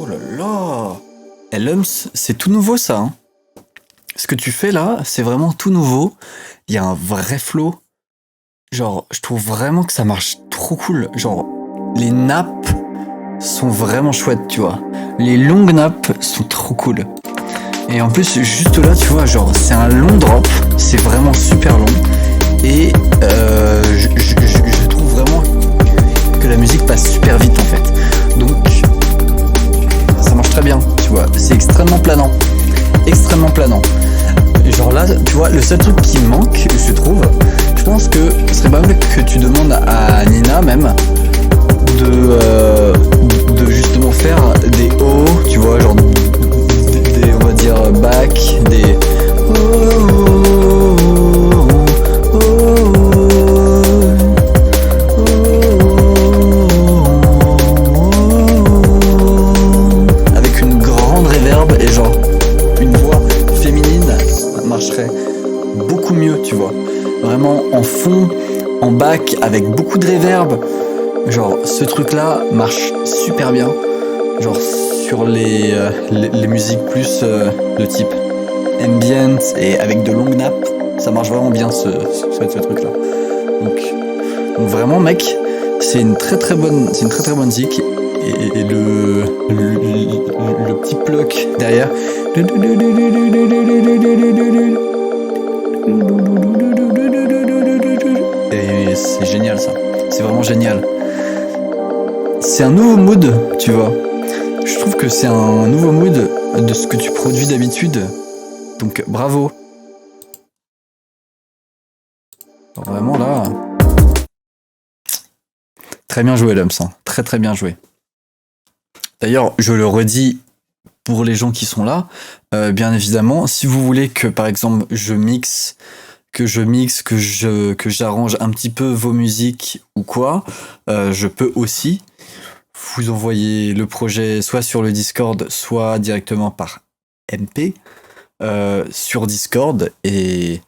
Oh là là! Elums, c'est tout nouveau ça. Hein. Ce que tu fais là, c'est vraiment tout nouveau. Il y a un vrai flow. Genre, je trouve vraiment que ça marche trop cool. Genre, les nappes sont vraiment chouettes, tu vois. Les longues nappes sont trop cool. Et en plus, juste là, tu vois, genre, c'est un long drop. C'est vraiment super long. Et je trouve vraiment que la musique passe super vite en fait. Donc, ça marche très bien, tu vois. C'est extrêmement planant. Extrêmement planant. Genre là, tu vois, le seul truc qui manque, je trouve, je pense que ce serait pas mal que tu demandes à Nina même de justement faire des hauts, tu vois, genre des on va dire back, des avec une grande reverb et genre une voix féminine marcherait beaucoup mieux, tu vois. Vraiment en fond, en back, avec beaucoup de reverb. Genre, ce truc-là marche super bien. Genre, sur les musiques plus de type ambient et avec de longues nappes, ça marche vraiment bien ce truc-là. Donc vraiment, mec, c'est une très très bonne zik. Et le petit pluck derrière. Et c'est génial ça. C'est vraiment génial. C'est un nouveau mood, tu vois. Je trouve que c'est un nouveau mood de ce que tu produis d'habitude. Donc bravo. Alors, vraiment là. Très bien joué l'homme sang. Très très bien joué. D'ailleurs, je le redis pour les gens qui sont là, bien évidemment, si vous voulez que par exemple que j'arrange un petit peu vos musiques ou quoi, je peux aussi vous envoyer le projet soit sur le Discord, soit directement par MP sur Discord et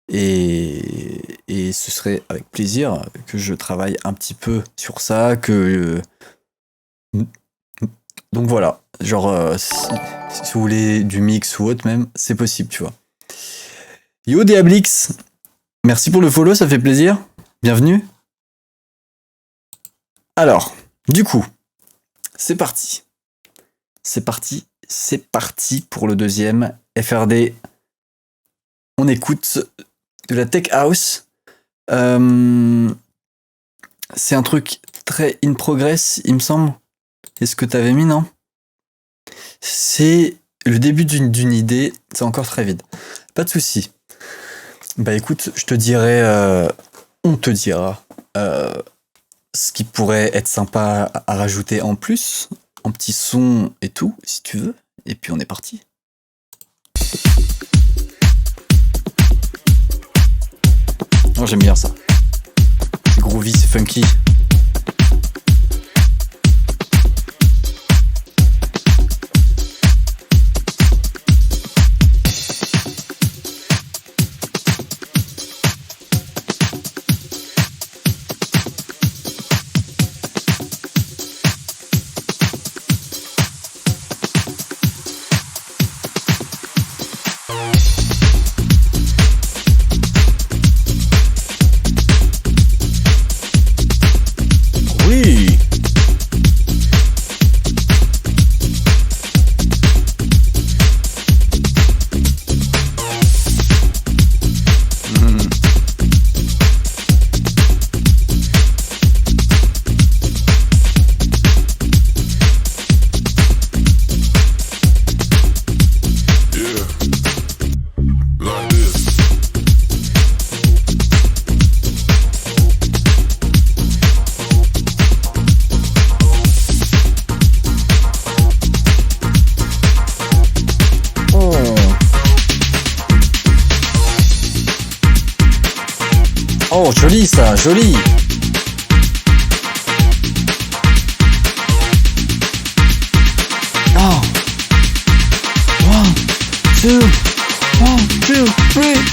ce serait avec plaisir que je travaille un petit peu sur ça, que Donc voilà, genre si vous voulez du mix ou autre même, c'est possible, tu vois. Yo Diablix, merci pour le follow, ça fait plaisir. Bienvenue. Alors, du coup, c'est parti. C'est parti pour le deuxième FRD. On écoute de la Tech House. C'est un truc très in progress, il me semble. Est-ce que t'avais mis, non? C'est le début d'une idée, c'est encore très vide. Pas de souci. Bah écoute, je te dirai, on te dira ce qui pourrait être sympa à rajouter en plus, en petit son et tout, si tu veux. Et puis on est parti. Oh, j'aime bien ça. C'est groovy, c'est funky. Oh, joli ça, joli. Oh. 1, 2,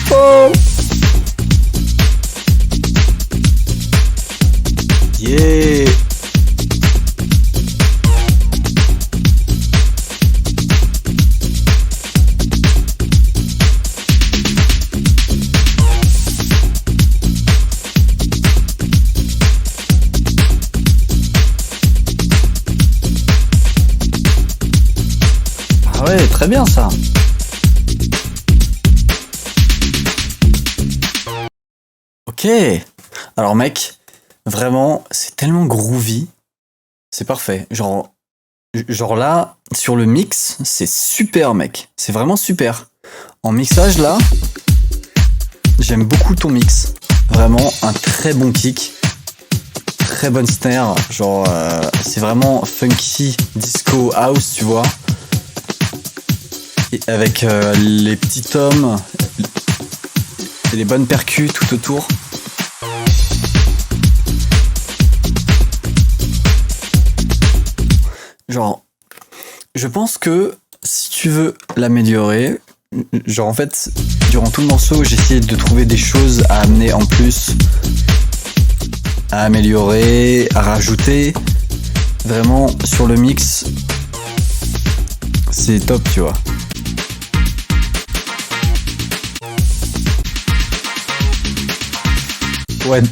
3, 4. Yeah. Ouais, très bien ça. Ok. Alors mec, vraiment, c'est tellement groovy. C'est parfait. Genre là, sur le mix, c'est super mec. C'est vraiment super. En mixage là, j'aime beaucoup ton mix. Vraiment un très bon kick. Très bonne snare. Genre, c'est vraiment funky disco house, tu vois. Et avec les petits tomes et les bonnes percus tout autour. Genre, je pense que si tu veux l'améliorer, genre en fait, durant tout le morceau, j'ai essayé de trouver des choses à amener en plus, à améliorer, à rajouter. Vraiment, sur le mix, c'est top, tu vois. Ouais.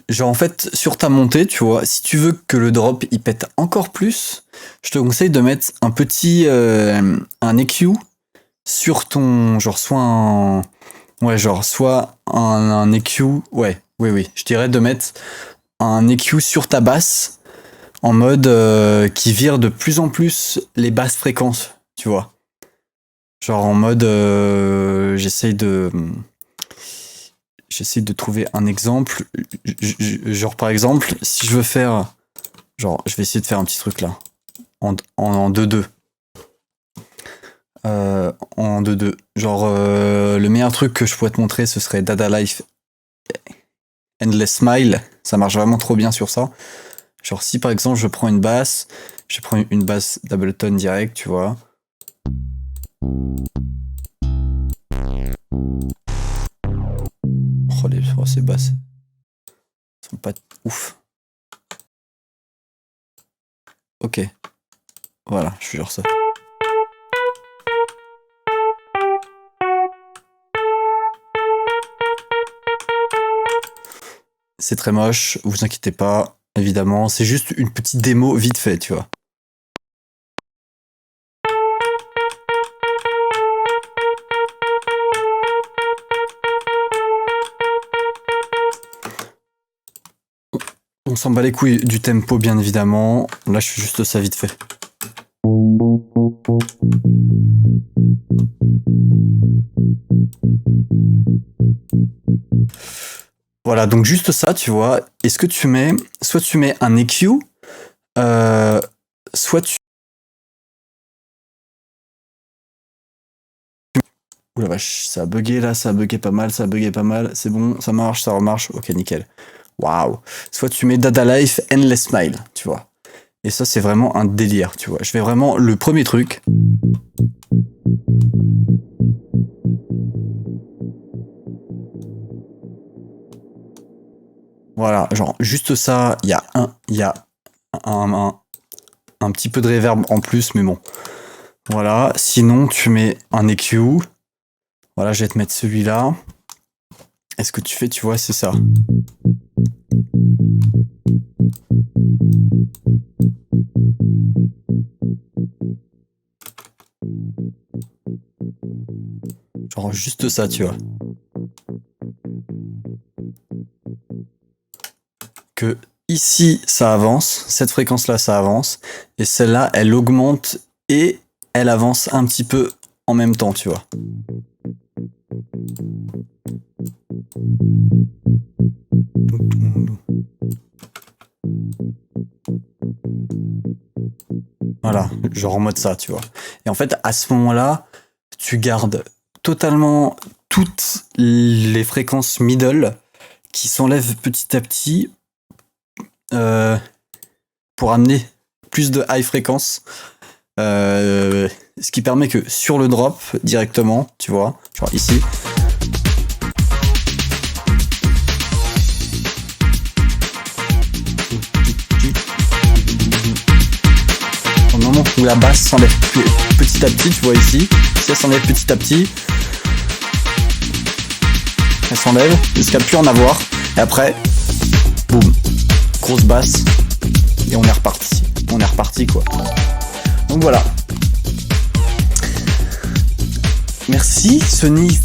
Genre en fait, sur ta montée, tu vois, si tu veux que le drop il pète encore plus, je te conseille de mettre un petit un EQ sur ton genre soit un EQ, oui, je dirais de mettre un EQ sur ta basse en mode qui vire de plus en plus les basses fréquences, tu vois. Genre en mode j'essaye de trouver un exemple. Genre, par exemple, si je veux faire... Genre, je vais essayer de faire un petit truc là. En 2-2. En 2-2. Genre, le meilleur truc que je pourrais te montrer, ce serait Dada Life Endless Smile. Ça marche vraiment trop bien sur ça. Genre, si par exemple, je prends une basse d'Ableton direct, tu vois. Oh, ces basses sont pas ouf. Ok. Voilà, je jure ça. C'est très moche, vous inquiétez pas, évidemment. C'est juste une petite démo vite fait, tu vois. On s'en bat les couilles du tempo, bien évidemment. Là, je fais juste ça vite fait. Voilà, donc juste ça, tu vois. Est-ce que tu mets... Soit tu mets un EQ, soit tu... Ouh la vache, ça a bugué là, ça a bugué pas mal, ça a bugué pas mal. C'est bon, ça marche, ça remarche. Ok, nickel. Waouh. Soit tu mets Dada Life, Endless Smile, tu vois. Et ça, c'est vraiment un délire, tu vois. Je fais vraiment le premier truc. Voilà, genre juste ça, il y a un petit peu de reverb en plus, mais bon. Voilà, sinon tu mets un EQ. Voilà, je vais te mettre celui-là. Et ce que tu fais, tu vois, c'est ça. Genre juste ça, tu vois. Que ici, ça avance. Cette fréquence-là, ça avance. Et celle-là, elle augmente et elle avance un petit peu en même temps, tu vois. Voilà, genre en mode ça, tu vois. Et en fait, à ce moment-là, tu gardes totalement toutes les fréquences middle qui s'enlèvent petit à petit pour amener plus de high fréquence. Ce qui permet que sur le drop, directement, tu vois, genre ici, au moment où la basse s'enlève petit à petit, tu vois ici, si elle s'enlève petit à petit, elle s'enlève jusqu'à plus en avoir, et après, boum, grosse basse, et on est reparti quoi. Donc voilà. Merci Sonix,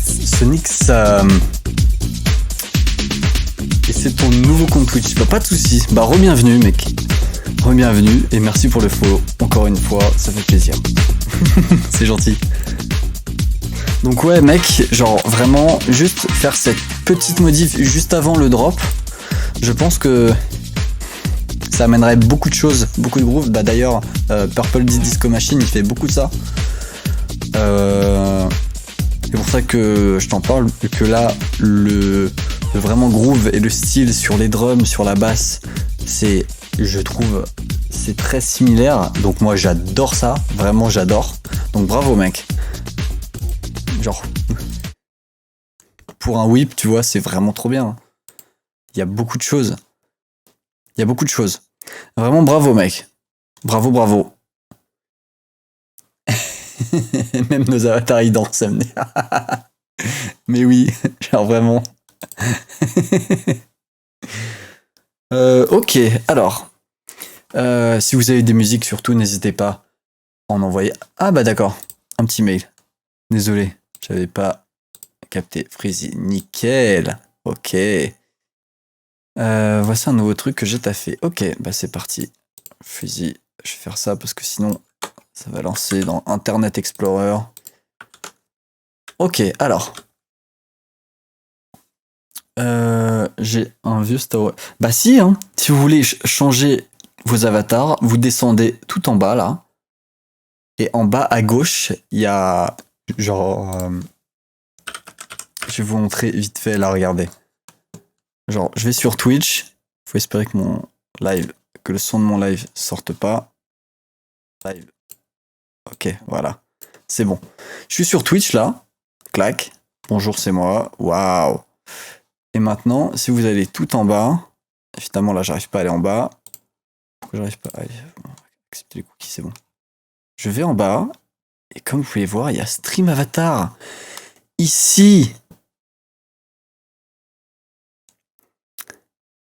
et c'est ton nouveau compte Twitch. Bah pas de soucis, bah re-bienvenue mec. Re-bienvenue et merci pour le follow. Encore une fois, ça fait plaisir. C'est gentil. Donc ouais mec, genre vraiment juste faire cette petite modif juste avant le drop, je pense que ça amènerait beaucoup de choses, beaucoup de grooves. Bah d'ailleurs, Purple Disco Machine, il fait beaucoup de ça. C'est pour ça que je t'en parle, que là, le vraiment groove et le style sur les drums, sur la basse, c'est, je trouve, c'est très similaire. Donc moi, j'adore ça, vraiment j'adore. Donc bravo mec. Genre, pour un whip, tu vois, c'est vraiment trop bien. Il y a beaucoup de choses. Il y a beaucoup de choses. Vraiment bravo mec. Bravo, bravo. Même nos avatars ils dansent. Mais oui, genre vraiment. Ok, alors. Si vous avez des musiques, surtout, n'hésitez pas à en envoyer. Ah bah d'accord, un petit mail. Désolé, j'avais pas capté. Freezy, nickel. Ok. Voici un nouveau truc que j'ai taffé. Ok, bah c'est parti. Freezy, je vais faire ça parce que sinon ça va lancer dans Internet Explorer. Ok, alors. J'ai un vieux Star Wars. Bah si, hein, si vous voulez changer vos avatars, vous descendez tout en bas là. Et en bas à gauche, il y a genre... je vais vous montrer vite fait là, regardez. Genre, je vais sur Twitch. Faut espérer que mon live, que le son de mon live sorte pas. Live. Ok, voilà. C'est bon. Je suis sur Twitch là. Clac. Bonjour, c'est moi. Waouh. Et maintenant, si vous allez tout en bas, évidemment là, j'arrive pas à aller en bas. Pourquoi j'arrive pas à aller... accepter les cookies, c'est bon. je vais en bas. Et comme vous pouvez voir, il y a Stream Avatar. Ici.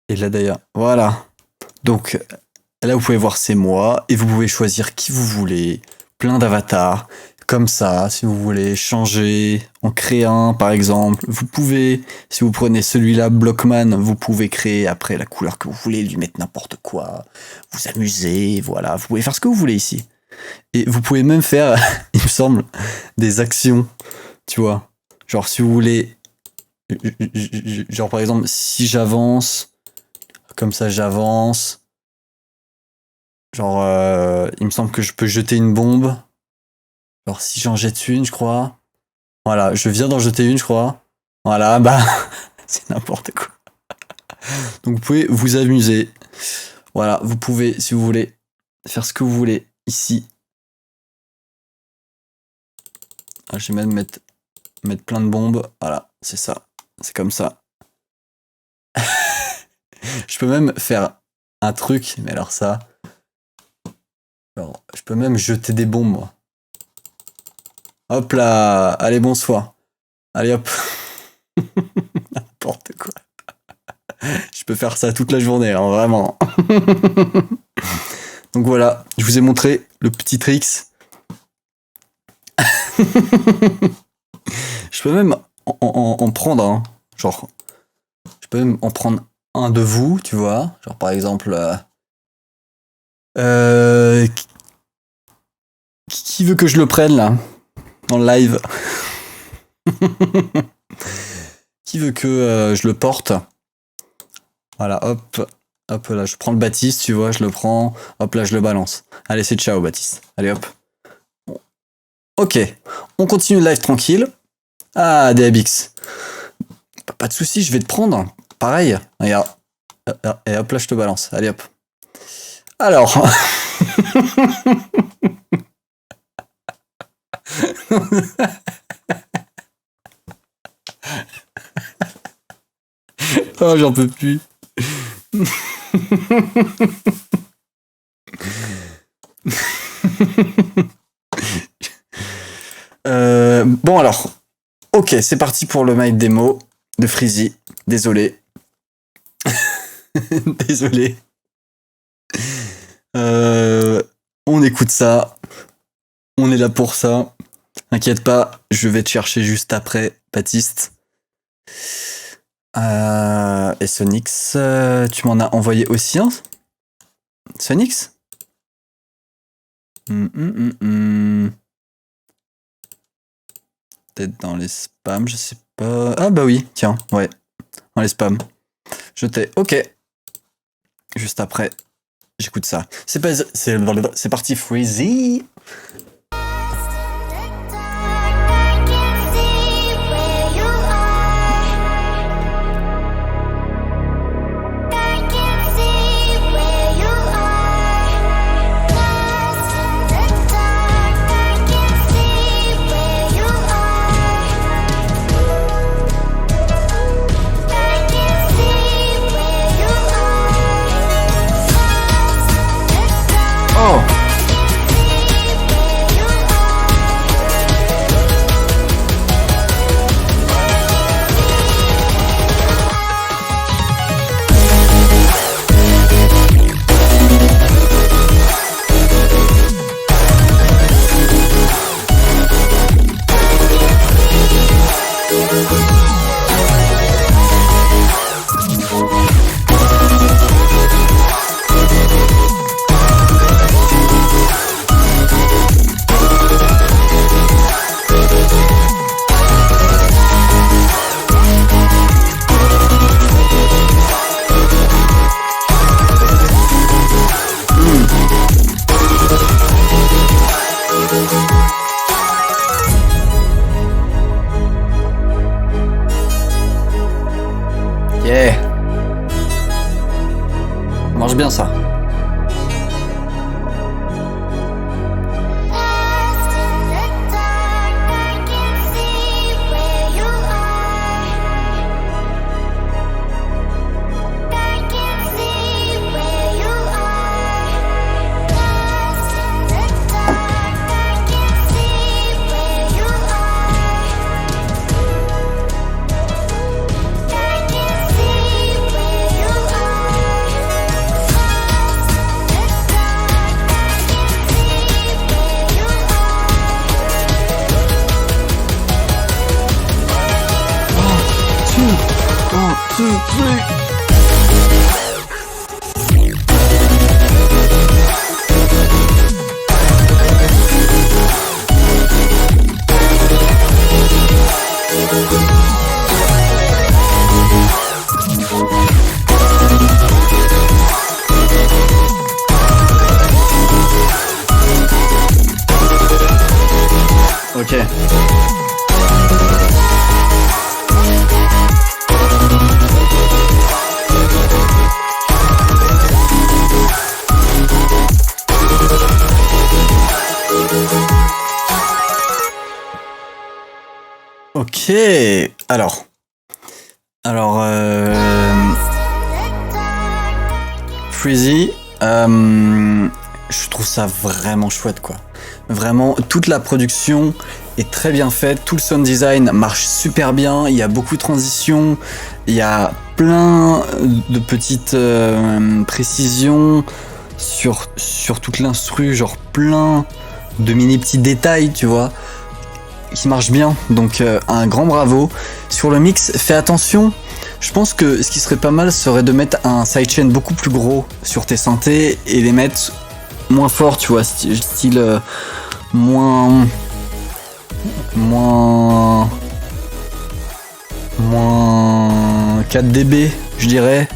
Et là d'ailleurs, voilà. Donc là vous pouvez voir c'est moi. Et vous pouvez choisir qui vous voulez. Plein d'avatars. Comme ça, si vous voulez changer, en créer un par exemple, vous pouvez, si vous prenez celui-là, Blockman, vous pouvez créer après la couleur que vous voulez, lui mettre n'importe quoi, vous amuser, voilà, vous pouvez faire ce que vous voulez ici. Et vous pouvez même faire, il me semble, des actions, tu vois. Genre si vous voulez, genre par exemple, si j'avance, comme ça j'avance, genre il me semble que je peux jeter une bombe. Alors si j'en jette une, je crois. Voilà, je viens d'en jeter une, je crois. Voilà, bah, c'est n'importe quoi. Donc vous pouvez vous amuser. Voilà, vous pouvez, si vous voulez, faire ce que vous voulez ici. Ah, je vais même mettre plein de bombes. Voilà, c'est ça. C'est comme ça. Je peux même faire un truc, mais alors ça... Alors, je peux même jeter des bombes, moi. Hop là, allez bonsoir. Allez hop. N'importe quoi. Je peux faire ça toute la journée, hein, vraiment. Donc voilà, je vous ai montré le petit tricks. Je peux même en prendre un. Genre, je peux même en prendre un de vous, tu vois. Genre par exemple... qui veut que je le prenne là? En live. Qui veut que je le porte? Voilà, hop. Hop là, je prends le Baptiste, tu vois, je le prends. Hop là, je le balance. Allez, c'est ciao Baptiste. Allez hop. Ok, on continue le live tranquille. Ah, DABX. Pas de soucis, je vais te prendre. Pareil, regarde. Et hop là, je te balance. Allez hop. Alors... Oh, j'en peux plus. Bon alors, ok, c'est parti pour le mic démo de Freezy. Désolé. Désolé. On écoute ça. On est là pour ça. T'inquiète pas, je vais te chercher juste après, Baptiste. Et Sonix, tu m'en as envoyé aussi un? Sonix? Peut-être dans les spams, je sais pas. Ah bah oui, tiens, ouais. Dans les spams. Je t'ai... Ok. Juste après, j'écoute ça. C'est parti, Freezy. Yeah. Ça marche bien ça. Ok, alors, Freezy, je trouve ça vraiment chouette, quoi. Vraiment, toute la production est très bien faite, tout le sound design marche super bien, il y a beaucoup de transitions, il y a plein de petites précisions sur toute l'instru, genre plein de mini petits détails, tu vois, qui marchent bien. Donc un grand bravo. Sur le mix, fais attention. Je pense que ce qui serait pas mal serait de mettre un sidechain beaucoup plus gros sur tes synthés et les mettre moins fort, tu vois, style moins 4 dB, je dirais.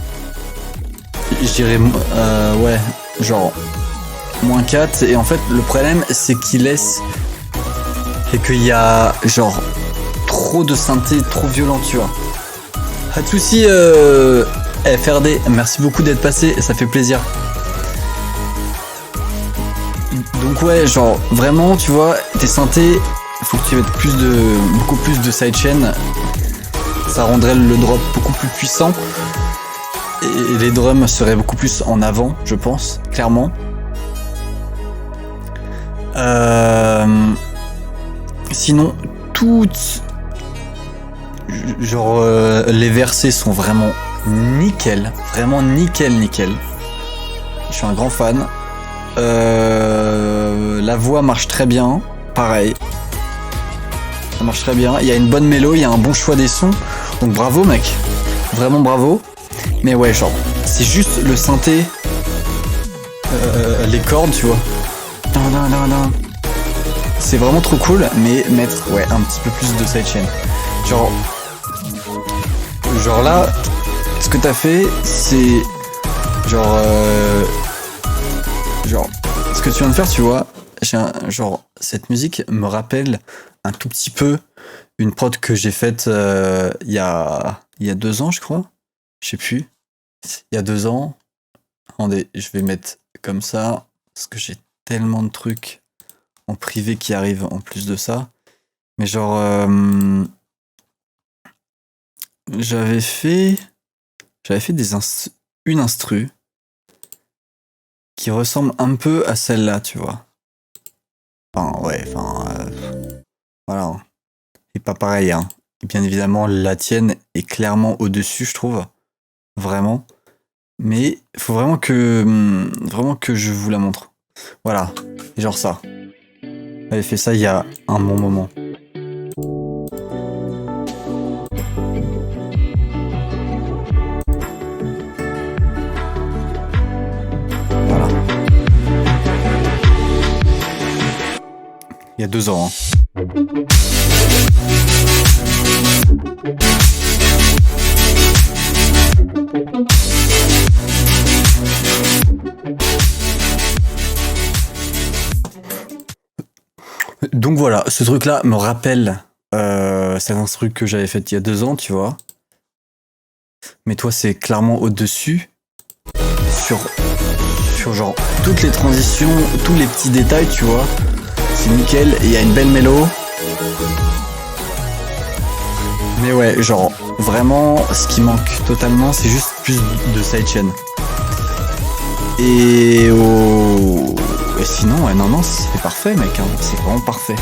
Ouais, genre moins 4. Et en fait, le problème, c'est qu'il y a genre trop de synthé, trop violent, tu vois. Pas de soucis, FRD, merci beaucoup d'être passé, ça fait plaisir. Donc ouais, genre vraiment, tu vois, tes synthés, faut que tu mettes beaucoup plus de sidechain. Ça rendrait le drop beaucoup plus puissant. Et les drums seraient beaucoup plus en avant, je pense, clairement. Sinon, les versets sont vraiment nickel. Vraiment nickel. Je suis un grand fan. La voix marche très bien. Pareil. Ça marche très bien. Il y a une bonne mélo, il y a un bon choix des sons. Donc bravo, mec. Vraiment bravo. Mais ouais, genre, c'est juste le synthé. Les cordes, tu vois. C'est vraiment trop cool, mais mettre un petit peu plus de sidechain. Genre là, ce que t'as fait, c'est genre ce que tu viens de faire, tu vois. Cette musique me rappelle un tout petit peu une prod que j'ai faite il y a 2 ans, je crois. Je sais plus. Il y a 2 ans. Attendez, je vais mettre comme ça parce que j'ai tellement de trucs en privé qui arrivent en plus de ça. Mais genre, j'avais fait une instru qui ressemble un peu à celle-là, tu vois. Voilà. Et pas pareil, hein. Et bien évidemment, la tienne est clairement au-dessus, je trouve. Vraiment. Mais il faut vraiment que je vous la montre. Voilà. Et genre ça. J'avais fait ça il y a un bon moment. Voilà. Il y a 2 ans. Hein. Donc voilà, ce truc-là me rappelle c'est un truc que j'avais fait il y a 2 ans, tu vois. Mais toi, c'est clairement au-dessus. Sur genre toutes les transitions, tous les petits détails, tu vois. C'est nickel, il y a une belle mélo. Mais ouais, genre, vraiment, ce qui manque totalement, c'est juste plus de sidechain. Et sinon, ouais, non, c'est parfait, mec, hein. C'est vraiment parfait.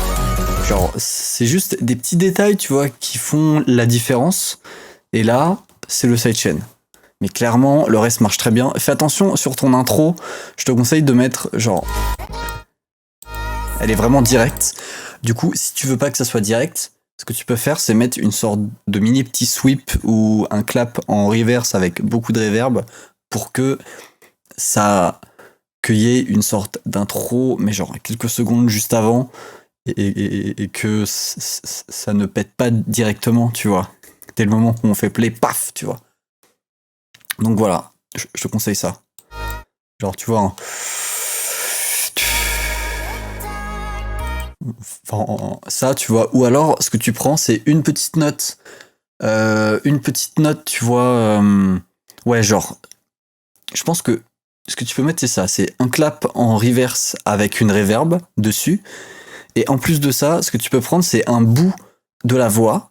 Genre, c'est juste des petits détails, tu vois, qui font la différence. Et là, c'est le sidechain. Mais clairement, le reste marche très bien. Fais attention sur ton intro, je te conseille de mettre, genre... Elle est vraiment directe. Du coup, si tu veux pas que ça soit direct, ce que tu peux faire, c'est mettre une sorte de mini petit sweep ou un clap en reverse avec beaucoup de reverb pour que qu'il y ait une sorte d'intro, mais genre quelques secondes juste avant et que ça ne pète pas directement, tu vois. Dès le moment où on fait play, paf, tu vois. Donc voilà, je te conseille ça. Genre, tu vois, ça, tu vois. Ou alors, ce que tu prends, c'est une petite note. Tu vois. Ouais, genre. Je pense que ce que tu peux mettre, c'est ça. C'est un clap en reverse avec une reverb dessus. Et en plus de ça, ce que tu peux prendre, c'est un bout de la voix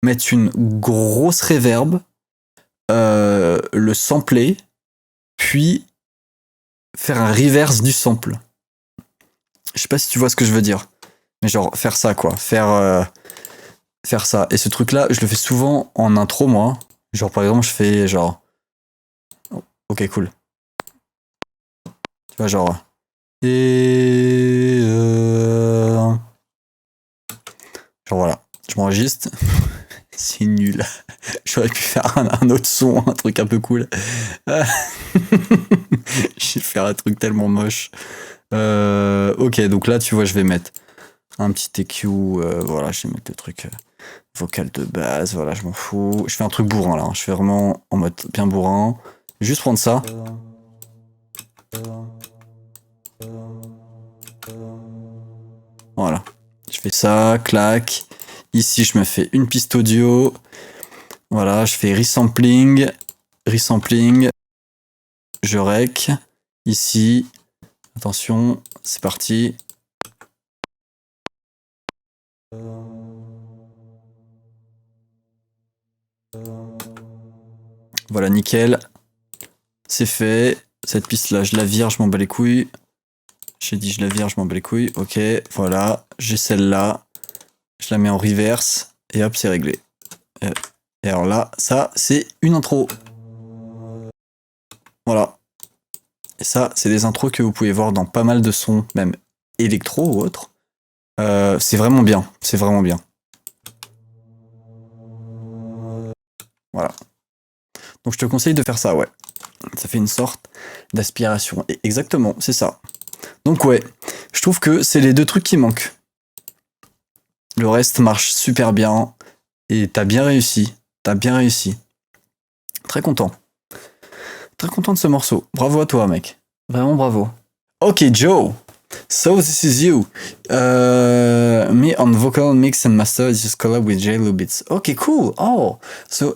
mettre une grosse reverb, le sampler, puis faire un reverse du sample. Je sais pas si tu vois ce que je veux dire. Mais genre, faire ça, quoi. Faire ça. Et ce truc-là, je le fais souvent en intro, moi. Genre, par exemple, je fais genre... Ok, cool. Tu vois, genre... Et... Genre, voilà. Je m'enregistre. C'est nul. J'aurais pu faire un autre son, un truc un peu cool. Je vais faire un truc tellement moche. Ok, donc là, tu vois, je vais mettre un petit EQ. Voilà, je vais mettre le truc vocal de base. Voilà, je m'en fous. Je fais un truc bourrin, là. Je fais vraiment en mode bien bourrin. Juste prendre ça. Voilà. Je fais ça, clac. Ici, je me fais une piste audio. Voilà, je fais resampling. Je rec. Ici. Attention, c'est parti. Voilà, nickel. C'est fait. Cette piste-là, je la vire, je m'en bats les couilles. J'ai dit je la vire, je m'en bats les couilles. Ok, voilà. J'ai celle-là. Je la mets en reverse. Et hop, c'est réglé. Et alors là, ça, c'est une intro. Voilà. Et ça, c'est des intros que vous pouvez voir dans pas mal de sons, même électro ou autre. C'est vraiment bien. C'est vraiment bien. Voilà. Donc je te conseille de faire ça, ouais. Ça fait une sorte d'aspiration. Et exactement, c'est ça. Donc ouais, je trouve que c'est les deux trucs qui manquent. Le reste marche super bien. Et t'as bien réussi. Très content. Très content de ce morceau. Bravo à toi, mec. Vraiment bravo. Ok, Joe. So this is you. Me on vocal mix and master just collab with J Lubitz. Okay, cool. Oh, so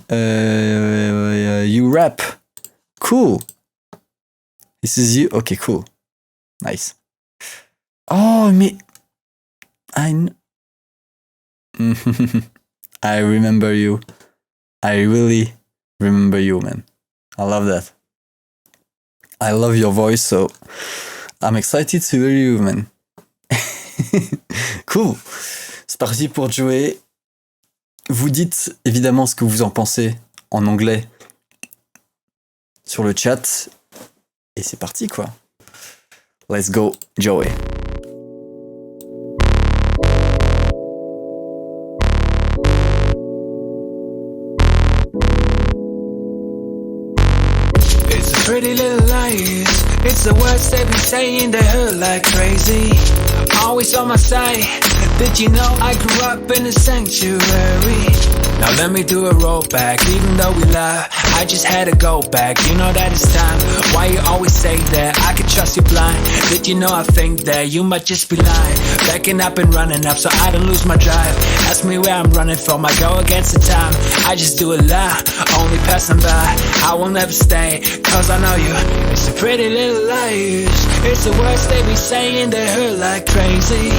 you rap. Cool. This is you. Okay, cool. Nice. Oh, mais I remember you. I really remember you, man. I love that. I love your voice, so I'm excited to hear you, man. Cool. C'est parti pour Joey. Vous dites évidemment ce que vous en pensez en anglais sur le chat. Et c'est parti, quoi. Let's go, Joey. Pretty little liars, it's the words they be saying, they hurt like crazy. Always on my side, did you know I grew up in a sanctuary? Now let me do a rollback, even though we lie, I just had to go back, you know that it's time. Why you always say that, I can trust you blind. Did you know I think that you might just be lying? Backing up and running up so I don't lose my drive. Ask me where I'm running from, I go against the time. I just do a lie, only passing by. I will never stay, cause I know you. It's the pretty little liars, it's the words they be saying, they hurt like crazy.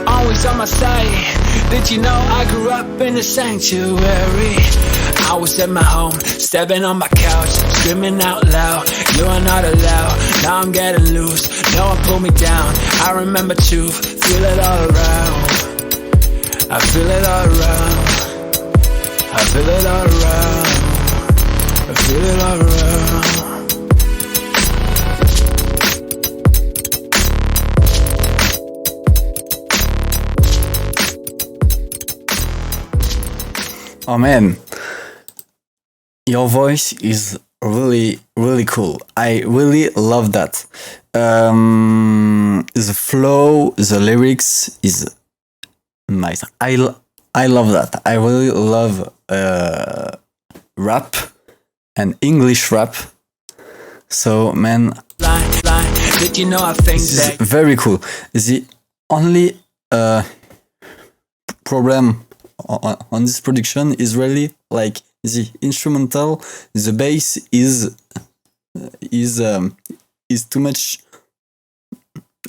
Always on my side, did you know I grew up in a sanctuary? I was at my home, stepping on my couch, screaming out loud, you are not allowed. Now I'm getting loose, no one pull me down. I remember truth, feel it all around. I feel it all around. I feel it all around. I feel it all around. Oh man, your voice is really, really cool. I really love that. The flow, the lyrics is nice. I love that. I really love rap and English rap. So man, Did you know I think this is that very cool. The only problem on this production is really like the instrumental, the bass is too much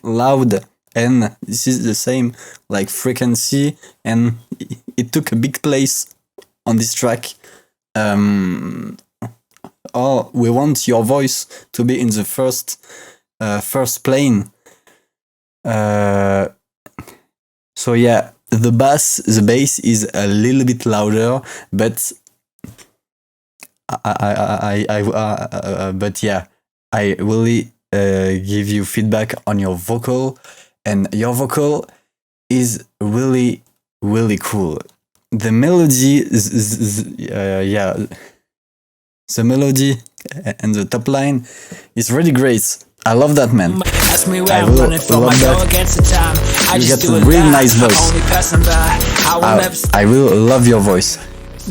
loud and this is the same like frequency, and it took a big place on this track. Oh, we want your voice to be in the first plane. So yeah, the bass is a little bit louder, but but yeah, I really give you feedback on your vocal, and your vocal is really cool. The melody yeah, the melody and the top line is really great. I love that, man. Ask me where I I'm will running from. love I go that. against the time. I You just got do a it really live. nice voice. Only passing by. I will never stop. I really love your voice.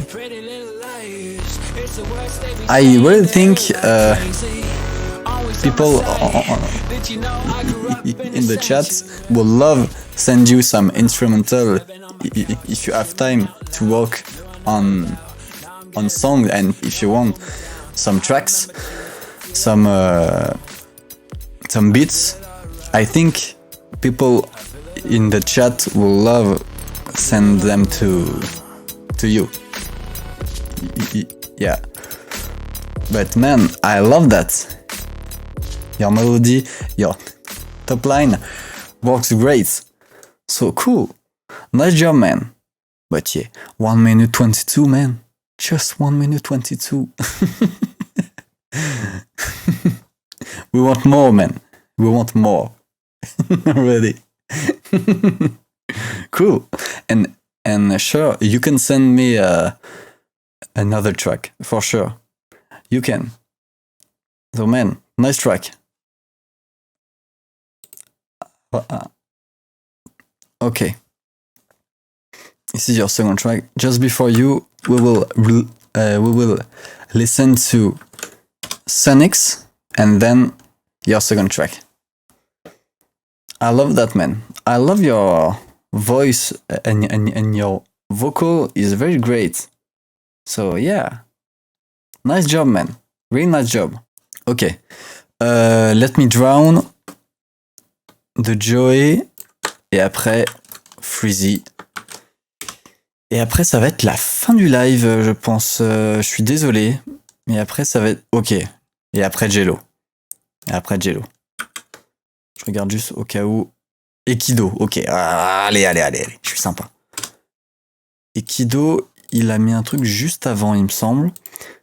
Pretty little liars. It's the worst they be I saying. really They think look crazy. Always on people my side. Did you know I grew up in the chat will love send you some instrumental if you have time to work on song, and if you want some tracks, some beats. I think people in the chat will love send them to you. Yeah, but man, I love that. Your melody, your top line works great. So cool. Nice job, man. But yeah, 1 minute 22, man. Just 1 minute 22. We want more, man. We want more. Really. Cool. And sure, you can send me another track for sure. You can. So man, nice track. Okay. This is your second track. Just before you, we will listen to Sonics and then your second track. I love that, man. I love your voice and your vocal is very great. So yeah, nice job, man. Really nice job. Okay, let me drown de Joey et après Freezy. Et après, ça va être la fin du live, je pense. Je suis désolé. Mais après, ça va être... Ok. Et après, Jello. Je regarde juste au cas où... Ekido, ok. Allez. Je suis sympa. Ekido, il a mis un truc juste avant, il me semble.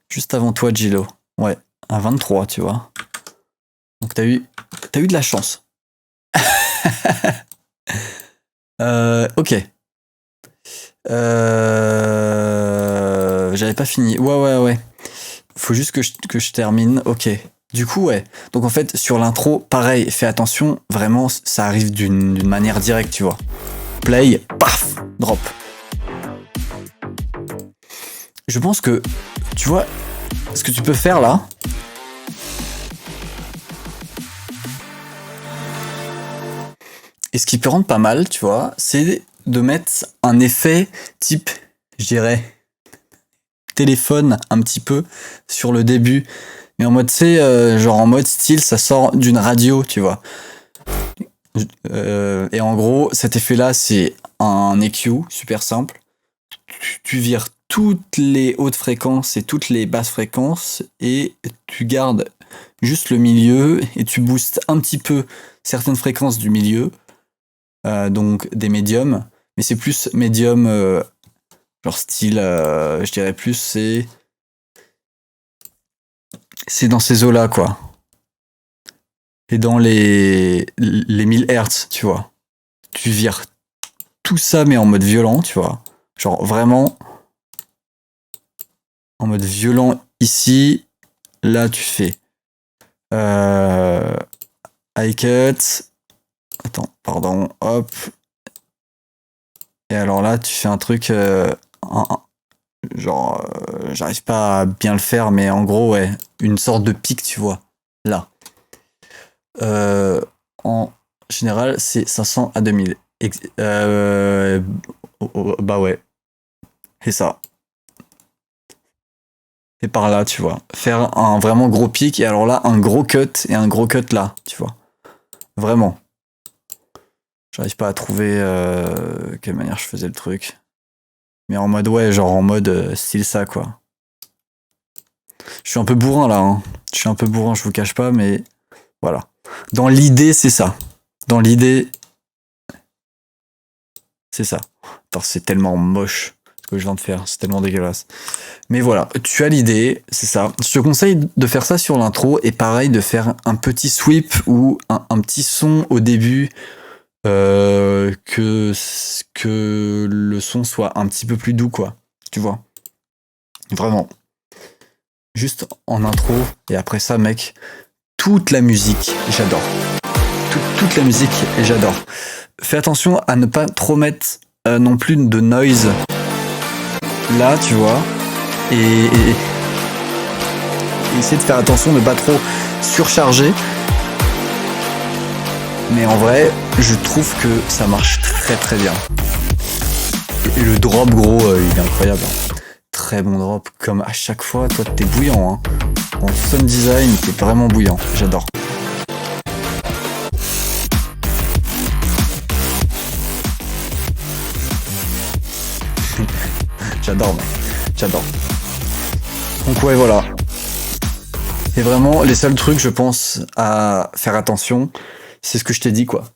Juste avant toi, Jello. Ouais, un 23, tu vois. Donc, t'as eu de la chance. Ok. J'avais pas fini. Ouais. Faut juste que je termine. Ok. Du coup, ouais. Donc en fait, sur l'intro, pareil, fais attention. Vraiment, ça arrive d'une manière directe, tu vois. Play, paf, drop. Je pense que, tu vois, ce que tu peux faire là. Et ce qui peut rendre pas mal, tu vois, c'est de mettre un effet type, je dirais, téléphone un petit peu sur le début. Mais en mode, tu sais, genre en mode style, ça sort d'une radio, tu vois. Et en gros, cet effet-là, c'est un EQ, super simple. Tu vires toutes les hautes fréquences et toutes les basses fréquences et tu gardes juste le milieu et tu boostes un petit peu certaines fréquences du milieu. Donc des médiums, mais c'est plus médium, genre style, je dirais plus, c'est dans ces eaux-là, quoi. Et dans les 1000 Hz, tu vois. Tu vires tout ça, mais en mode violent, tu vois. Genre vraiment en mode violent ici. Là, tu fais high cut. Attends, pardon, hop. Et alors là, tu fais un truc, genre, j'arrive pas à bien le faire, mais en gros, ouais, une sorte de pic, tu vois, là. En général, c'est 500 à 2000. Bah ouais, c'est ça. Et par là, tu vois, faire un vraiment gros pic, et alors là, un gros cut, et un gros cut là, tu vois. Vraiment. J'arrive pas à trouver quelle manière je faisais le truc. Mais en mode, ouais, genre en mode style ça, quoi. Je suis un peu bourrin, là. Hein. Je suis un peu bourrin, je vous cache pas, mais voilà. Dans l'idée, c'est ça. Dans l'idée, c'est ça. Attends, c'est tellement moche ce que je viens de faire. C'est tellement dégueulasse. Mais voilà, tu as l'idée, c'est ça. Je te conseille de faire ça sur l'intro et pareil, de faire un petit sweep ou un petit son au début. Que le son soit un petit peu plus doux, quoi. Tu vois. Vraiment. Juste en intro. Et après ça, mec, toute la musique, j'adore. Toute la musique, j'adore. Fais attention à ne pas trop mettre non plus de noise là, tu vois. Et essayer de faire attention de ne pas trop surcharger. Mais en vrai, je trouve que ça marche très très bien. Et le drop, gros, il est incroyable. Très bon drop, comme à chaque fois. Toi, t'es bouillant. Hein. En sound design, t'es vraiment bouillant. J'adore. J'adore, mec. J'adore. Donc ouais, voilà. Et vraiment, les seuls trucs, je pense, à faire attention, c'est ce que je t'ai dit, quoi.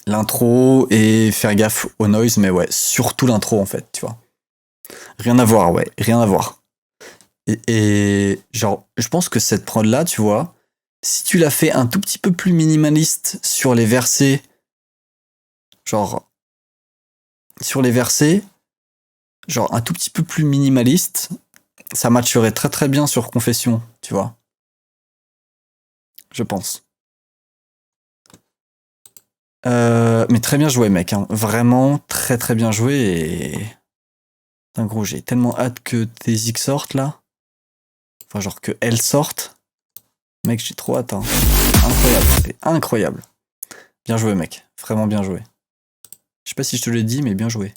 L'intro et faire gaffe au noise, mais ouais, surtout l'intro, en fait, tu vois. Rien à voir, ouais, rien à voir. Et genre, je pense que cette prod-là, tu vois, si tu l'as fait un tout petit peu plus minimaliste sur les versets, genre, sur les versets, genre un tout petit peu plus minimaliste, ça matcherait très très bien sur Confession, tu vois. Je pense. Mais très bien joué, mec. Hein. Vraiment très très bien joué. Et putain, gros, j'ai tellement hâte que tes X sortent là. Enfin, genre que elles sortent. Mec, j'ai trop hâte. Hein. Incroyable, c'était incroyable. Bien joué, mec. Vraiment bien joué. Je sais pas si je te l'ai dit, mais bien joué.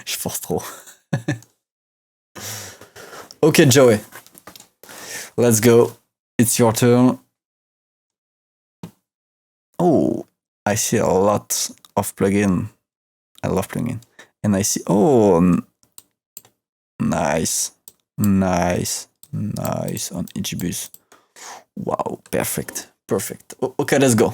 Je force trop. Ok, Joey. Let's go. It's your turn. Oh, I see a lot of plugin. I love plugin. And I see, oh, nice, nice, nice on EGBoost. Wow, perfect, perfect. Okay, let's go.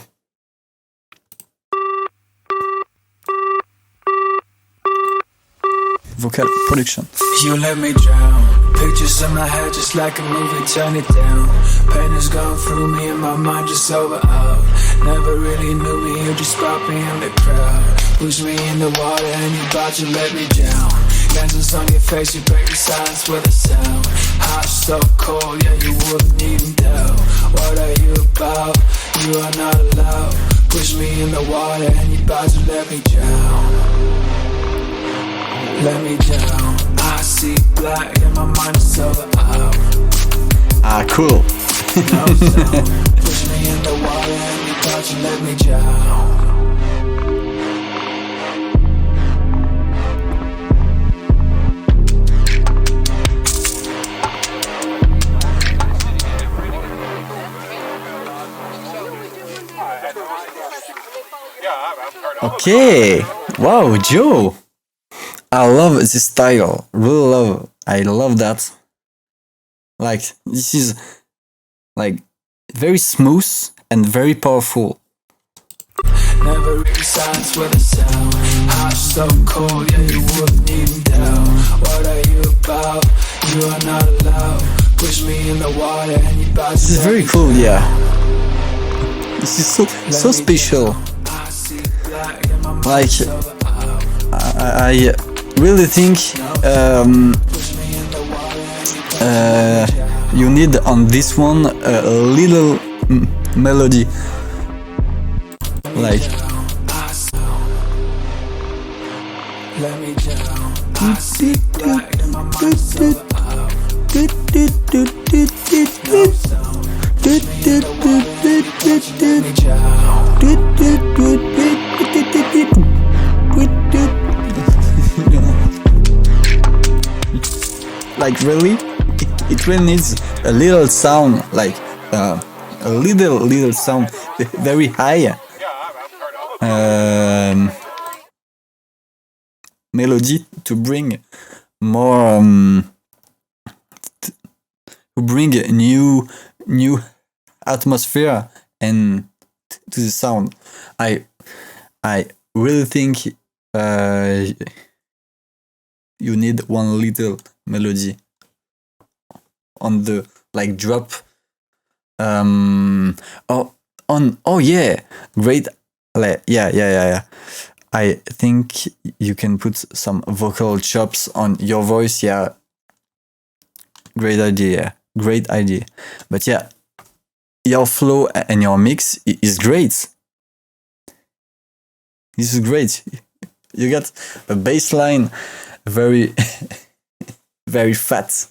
Vocal production. You let me drown. Pictures in my head just like a movie, turn it down. Pain has gone through me and my mind just over out. Never really knew me, you just spot me in the crowd. Push me in the water and you about to let me drown. Lenses on your face, you break the silence with a sound. Hot, so cold, yeah, you wouldn't even doubt. What are you about? You are not allowed. Push me in the water and you about to let me drown. Let me down. I see black and my mind is over out. Ah, cool. No sound. Push me in the water and you about to let me drown. Okay. Wow, Joe. I love this style. Really love. I love that. Like, this is like very smooth and very powerful. Never really silence with a sound. Hot, so cold, yeah, you wouldn't even doubt. What are you about? You are not allowed. Push me in the water and you about to This is let very me cool, drown. yeah. This is so special. I see black and my mind Like, is over out. I really think Push me in the water and you about to you need on this one a little melody. Like, let me down. I see black and my mind is over out. like really, it really needs a little sound, like a little sound, very high, melody to bring more to bring new atmosphere and to the sound. I really think you need one little melody on the like drop. Great. Yeah. I think you can put some vocal chops on your voice. Yeah. Great idea. But yeah, your flow and your mix is great. This is great. You got a bass line, very, very fat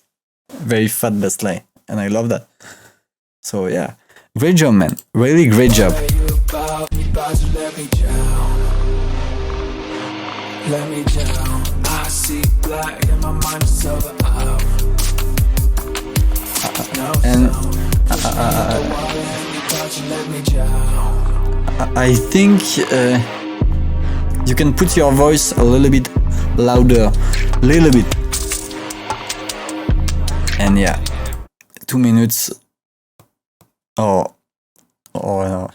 bass line. And I love that. So yeah, great job, man. Really great job. Let me down. I see black and my mind is over out. And I think you can put your voice a little bit louder, and yeah, 2 minutes. Oh no.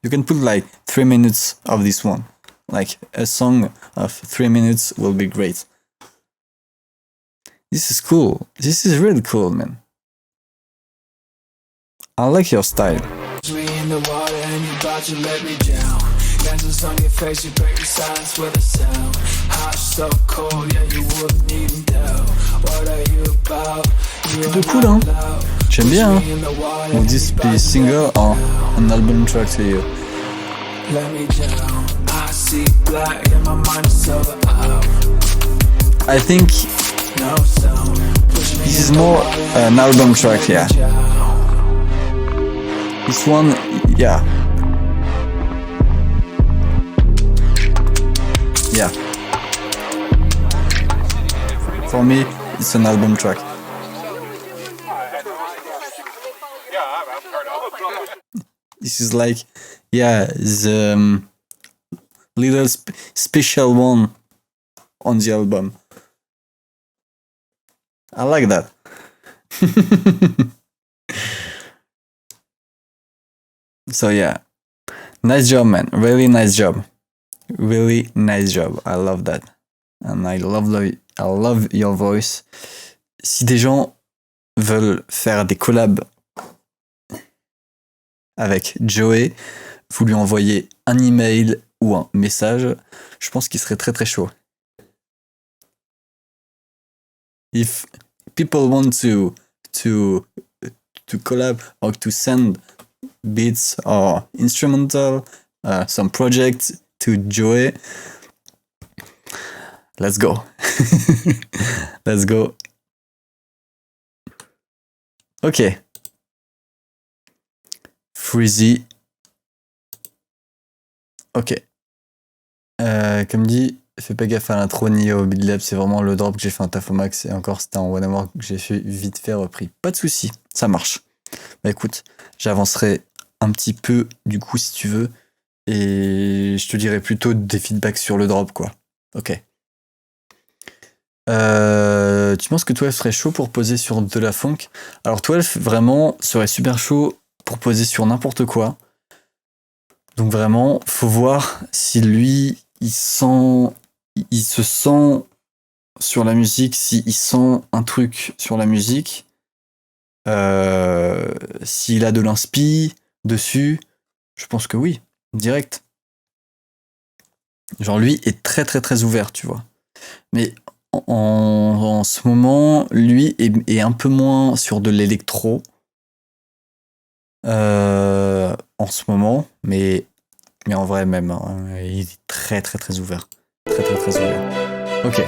You can put like 3 minutes of this one. Like a song of 3 minutes will be great. This is cool. This is really cool, man. I like your style. Me in the water and you about to let me down. Lenses on your face, you break the silence with a sound. Hot, so cold, yeah, you wouldn't even doubt. What are you about? Plutôt cool, hein. J'aime bien, hein. Donc this be single or an album track to you. Let me down. I see black and my mind is over out. I think No sound. this is more an album track, yeah. This one, yeah. Yeah. For me, it's an album track. This is like, yeah, the little special one on the album. I like that. So yeah, nice job, man. Really nice job. Really nice job. I love that. And I love your voice. Si des gens veulent faire des collabs avec Joey, vous lui envoyez un email ou un message, je pense qu'il serait très très chaud. If people want to collab or to send beats or instrumental, some projects to Joey, let's go. Let's go. Ok. Freezy. Ok. Comme dit, fais pas gaffe à l'intro ni au build-up, c'est vraiment le drop que j'ai fait en Tafomax et encore c'était en One Hour que j'ai fait vite fait repris. Pas de soucis, ça marche. Bah écoute, j'avancerai un petit peu du coup si tu veux et je te dirai plutôt des feedbacks sur le drop quoi. Ok. Tu penses que 12 serait chaud pour poser sur de la funk? Alors 12 vraiment serait super chaud pour poser sur n'importe quoi. Donc vraiment, faut voir si lui, il se sent sur la musique, s'il sent un truc sur la musique, s'il a de l'inspi dessus, je pense que oui, direct. Genre lui est très très très ouvert, tu vois. Mais en ce moment, lui est un peu moins sur de l'électro. En ce moment, mais en vrai même, hein, il est très très très ouvert. Très très très ouvert. Ok.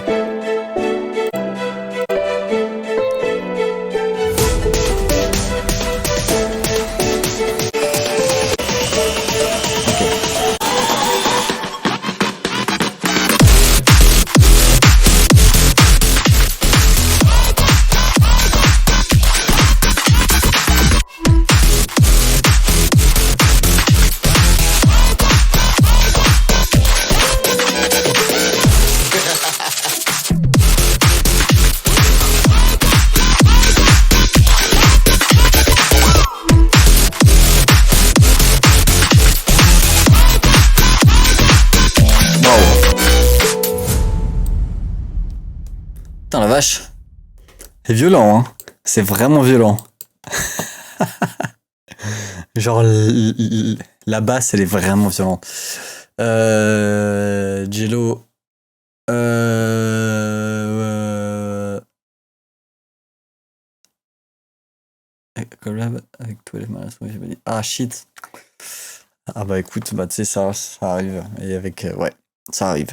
C'est violent, hein. C'est vraiment violent. Genre, la basse, elle est vraiment violente. Jello. Collab avec toi les malades. Ah shit. Ah bah écoute, bah tu sais ça arrive. Et avec ouais, ça arrive.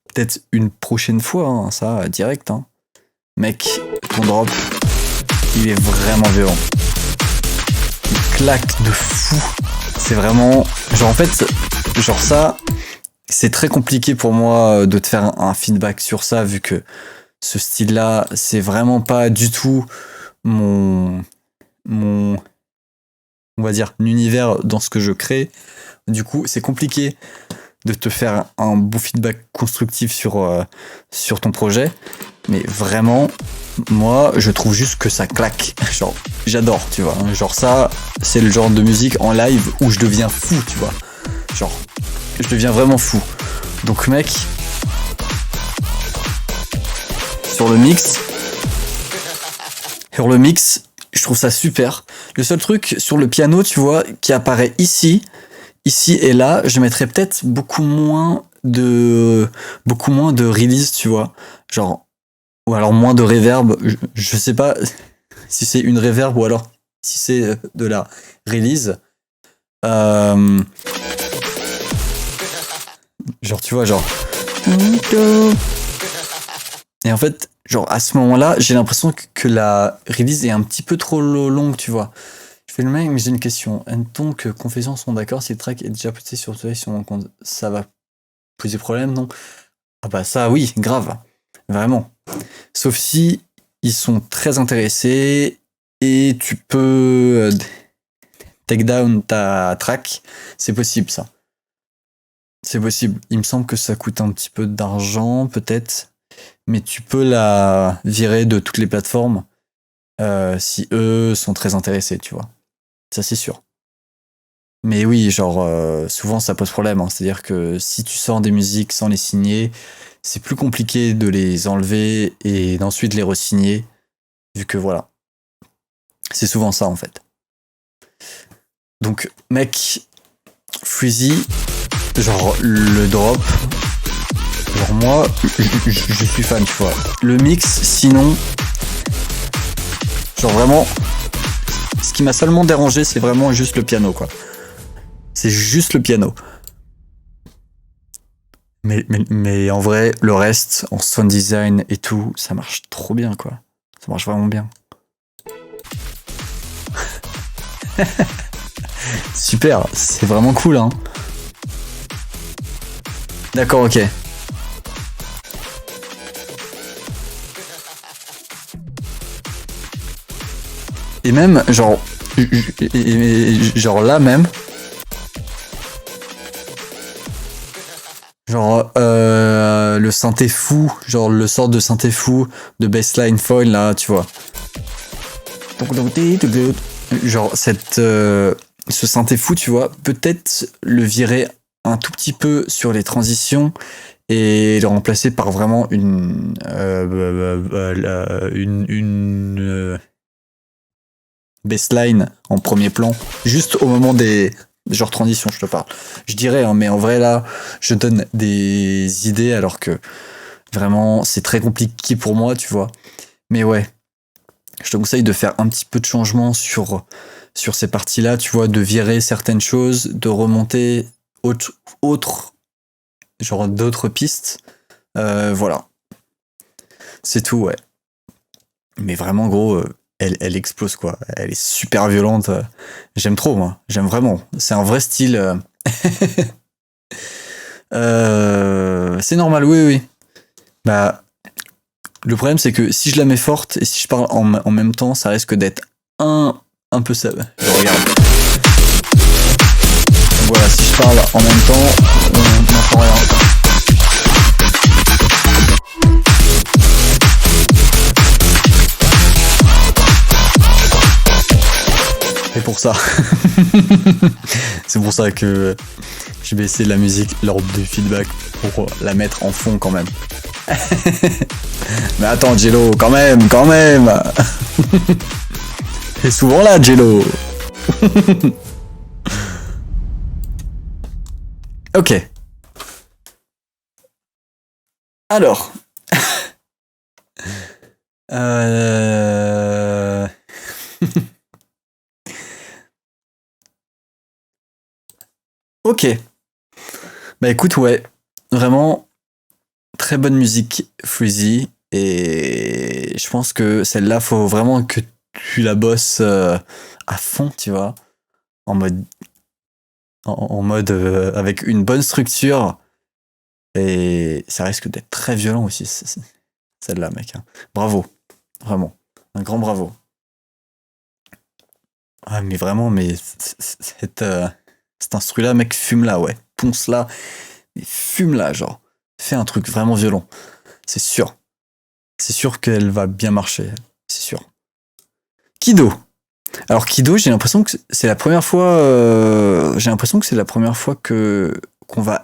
Peut-être une prochaine fois, hein, ça, direct. Hein. Mec, ton drop, il est vraiment violent. Il claque de fou. C'est vraiment... Genre en fait, genre ça, c'est très compliqué pour moi de te faire un feedback sur ça, vu que ce style-là, c'est vraiment pas du tout mon on va dire, l'univers dans ce que je crée. Du coup, c'est compliqué de te faire un beau feedback constructif sur ton projet. Mais vraiment, moi, je trouve juste que ça claque. Genre, j'adore, tu vois. Genre ça, c'est le genre de musique en live où je deviens fou, tu vois. Genre, je deviens vraiment fou. Donc, mec, sur le mix, je trouve ça super. Le seul truc sur le piano, tu vois, qui apparaît ici et là, je mettrais peut-être beaucoup moins de release, tu vois. Genre, ou alors moins de reverb. Je sais pas si c'est une reverb ou alors si c'est de la release. Genre, tu vois, genre. Et en fait, genre, à ce moment-là, j'ai l'impression que la release est un petit peu trop longue, tu vois. Je fais le mec, mais j'ai une question. Admettons que Confession sont d'accord si le track est déjà posté sur Spotify sur mon compte. Ça va poser problème, non? Ah bah ça, oui, grave. Vraiment. Sauf si ils sont très intéressés et tu peux take down ta track. C'est possible, ça. C'est possible. Il me semble que ça coûte un petit peu d'argent, peut-être. Mais tu peux la virer de toutes les plateformes si eux sont très intéressés, tu vois. Ça, c'est sûr. Mais oui, genre, souvent, ça pose problème. Hein. C'est-à-dire que si tu sors des musiques sans les signer, c'est plus compliqué de les enlever et d'ensuite les re-signer, vu que voilà. C'est souvent ça, en fait. Donc, mec, Freezy, genre, le drop... Genre moi, je suis fan, tu vois. Le mix, sinon... Genre vraiment... Ce qui m'a seulement dérangé, c'est vraiment juste le piano, quoi. C'est juste le piano. Mais en vrai, le reste, en sound design et tout, ça marche trop bien, quoi. Ça marche vraiment bien. Super, c'est vraiment cool, hein. D'accord, ok. Et même, genre là même, genre le synthé fou, genre le sort de synthé fou de bassline foil là, tu vois. Genre ce synthé fou, tu vois, peut-être le virer un tout petit peu sur les transitions et le remplacer par vraiment une bassline en premier plan, juste au moment des genre transitions, je te parle. Je dirais, hein, mais en vrai là, je donne des idées alors que vraiment c'est très compliqué pour moi, tu vois. Mais ouais, je te conseille de faire un petit peu de changement sur ces parties-là, tu vois, de virer certaines choses, de remonter genre d'autres pistes. Voilà. C'est tout, ouais. Mais vraiment, gros, elle explose, quoi. Elle est super violente. J'aime trop, moi. J'aime vraiment. C'est un vrai style. C'est normal, oui. Bah, le problème, c'est que si je la mets forte et si je parle en même temps, ça risque d'être un peu ça. Regarde. Voilà, si je parle en même temps, on n'entend rien. C'est pour ça. C'est pour ça que j'ai baissé la musique lors du feedback pour la mettre en fond quand même. Mais attends, Jello, quand même. T'es souvent là, Jello. Ok. Alors. Ok. Bah écoute, ouais. Vraiment, très bonne musique, Freezy. Et je pense que celle-là, faut vraiment que tu la bosses à fond, tu vois. En mode. En mode avec une bonne structure. Et ça risque d'être très violent aussi, celle-là, mec. Hein. Bravo. Vraiment. Un grand bravo. Ah, mais vraiment, mais cet instru-là, mec, fume-là, ouais. Ponce-là. Et fume-là, genre. Fais un truc vraiment violent. C'est sûr. C'est sûr qu'elle va bien marcher. C'est sûr. Kido. Alors, Kido, j'ai l'impression que c'est la première fois... qu'on va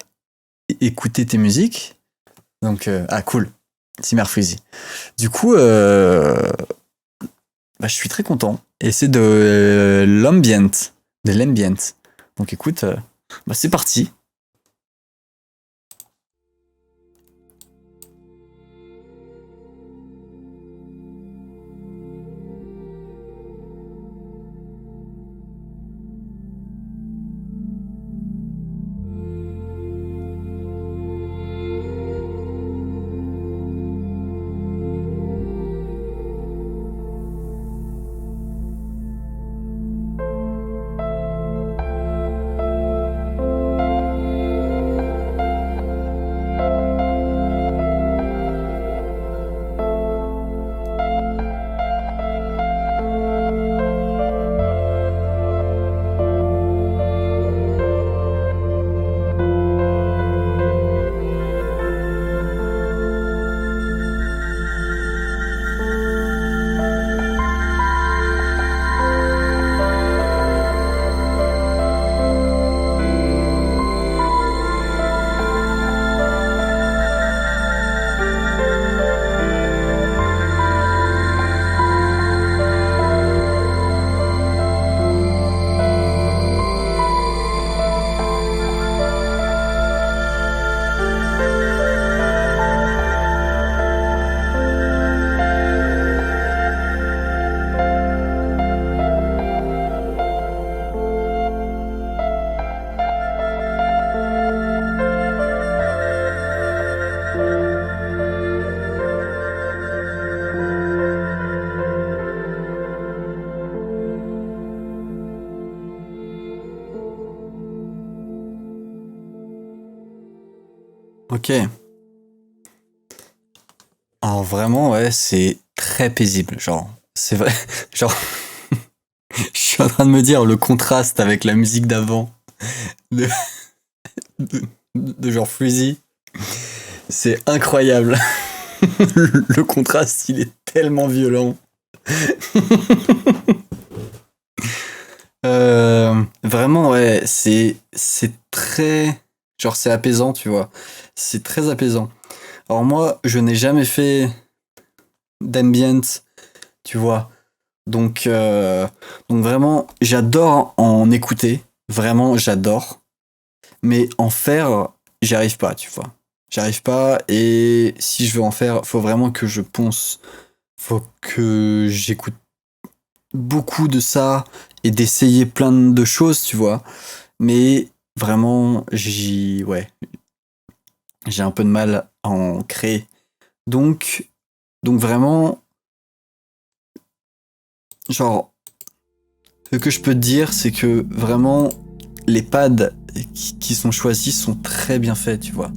écouter tes musiques. Donc, cool. Simmer Freezy. Du coup, je suis très content. Et c'est de l'ambient. De l'ambient. Donc, écoute, c'est parti. Ok. Alors vraiment, ouais, c'est très paisible. Genre, c'est vrai. Genre, je suis en train de me dire le contraste avec la musique d'avant de, de genre Freezy. C'est incroyable. Le contraste, il est tellement violent. Vraiment, ouais, c'est très... Genre, c'est apaisant, tu vois. C'est très apaisant. Alors moi, je n'ai jamais fait d'ambient, tu vois. Donc vraiment, j'adore en écouter. Vraiment, j'adore. Mais en faire, j'y arrive pas, tu vois. J'y arrive pas, et si je veux en faire, faut vraiment que je ponce. Faut que j'écoute beaucoup de ça et d'essayer plein de choses, tu vois. Mais vraiment, ouais, j'ai un peu de mal à en créer. Donc vraiment, genre, ce que je peux te dire, c'est que vraiment, les pads qui sont choisis sont très bien faits, tu vois.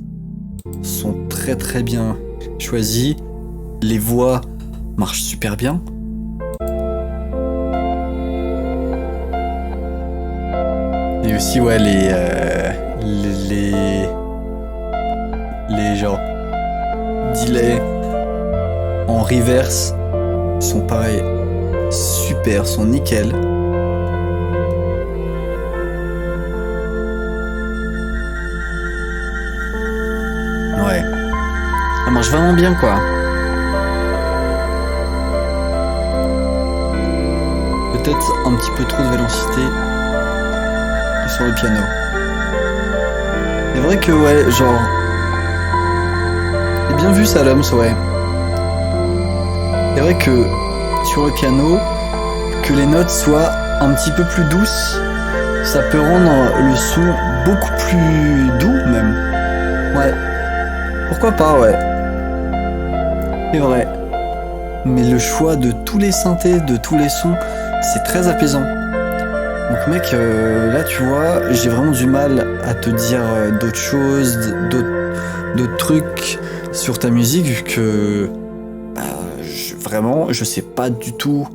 Sont très très bien choisis. Les voix marchent super bien. Et aussi, ouais, les genre delay en reverse sont pareils, super, sont nickel. Ouais. Ça marche vraiment bien, quoi. Peut-être un petit peu trop de vélocité sur le piano. C'est vrai que, ouais, genre... J'ai bien vu ça, l'homme, ouais. C'est vrai que sur le piano, que les notes soient un petit peu plus douces, ça peut rendre le son beaucoup plus doux, même. Ouais. Pourquoi pas, ouais. C'est vrai. Mais le choix de tous les synthés, de tous les sons, c'est très apaisant. Donc mec, là tu vois, j'ai vraiment du mal à te dire d'autres choses, d'autres trucs sur ta musique, vu que vraiment, je sais pas du tout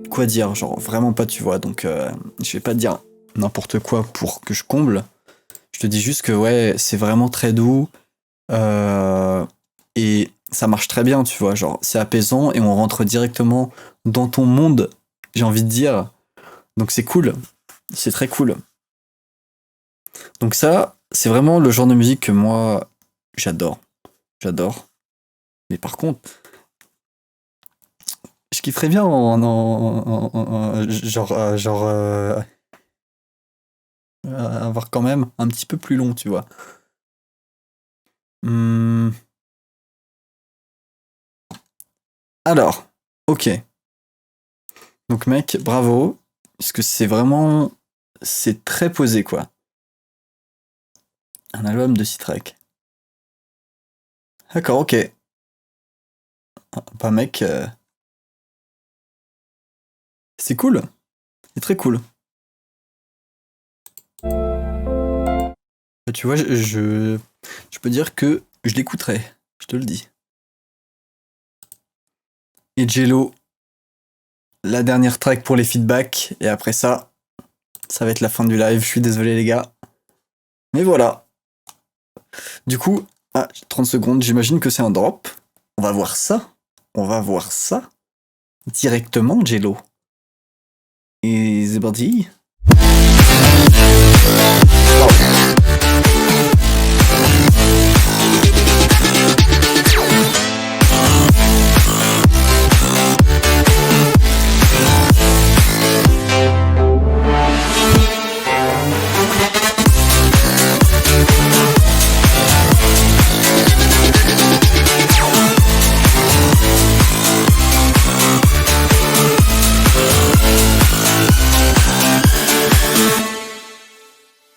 quoi dire, genre vraiment pas, tu vois. Donc je vais pas te dire n'importe quoi pour que je comble. Je te dis juste que ouais, c'est vraiment très doux et ça marche très bien, tu vois. Genre c'est apaisant et on rentre directement dans ton monde, j'ai envie de dire. Donc c'est cool, c'est très cool. Donc ça, c'est vraiment le genre de musique que moi, j'adore. J'adore. Mais par contre, je kifferais bien avoir quand même un petit peu plus long, tu vois. Alors, ok. Donc mec, bravo. Parce que c'est vraiment... C'est très posé, quoi. Un album de 6 tracks. D'accord, ok. Bah mec... C'est cool. C'est très cool. Tu vois, je peux dire que je l'écouterai. Je te le dis. Et Jello, la dernière track pour les feedbacks. Et après ça, ça va être la fin du live. Je suis désolé les gars. Mais voilà. Du coup, 30 secondes, j'imagine que c'est un drop. On va voir ça. On va voir ça. Directement, Jello. Et c'est parti.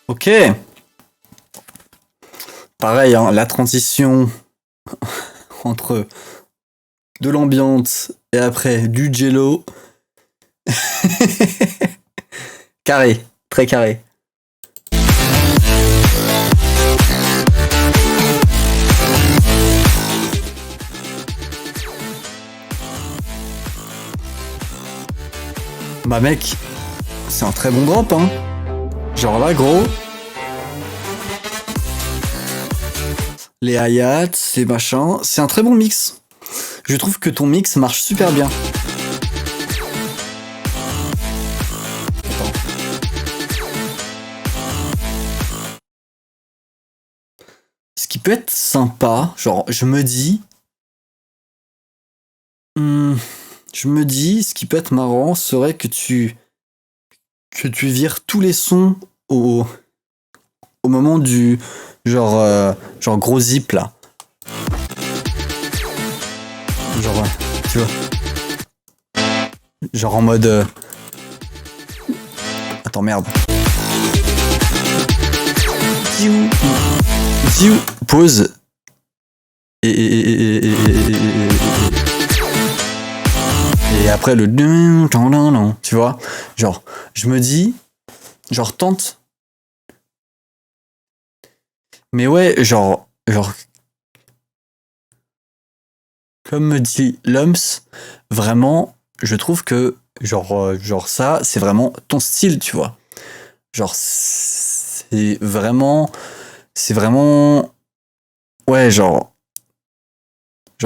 Ok. Pareil, hein, la transition entre de l'ambiance et après du Jello. Carré, très carré. Bah mec, c'est un très bon drop, hein. Genre là, gros. Les hi-hats, les machins, c'est un très bon mix. Je trouve que ton mix marche super bien. Attends. Ce qui peut être sympa, genre, je me dis, ce qui peut être marrant serait que tu vires tous les sons au moment du genre gros zip là. Genre tu vois. Genre en mode attends merde. Ziou, pause et après le tu vois, genre je me dis genre tente. Mais ouais, genre comme me dit Lumps, vraiment, je trouve que genre ça, c'est vraiment ton style, tu vois. Genre c'est vraiment ouais, genre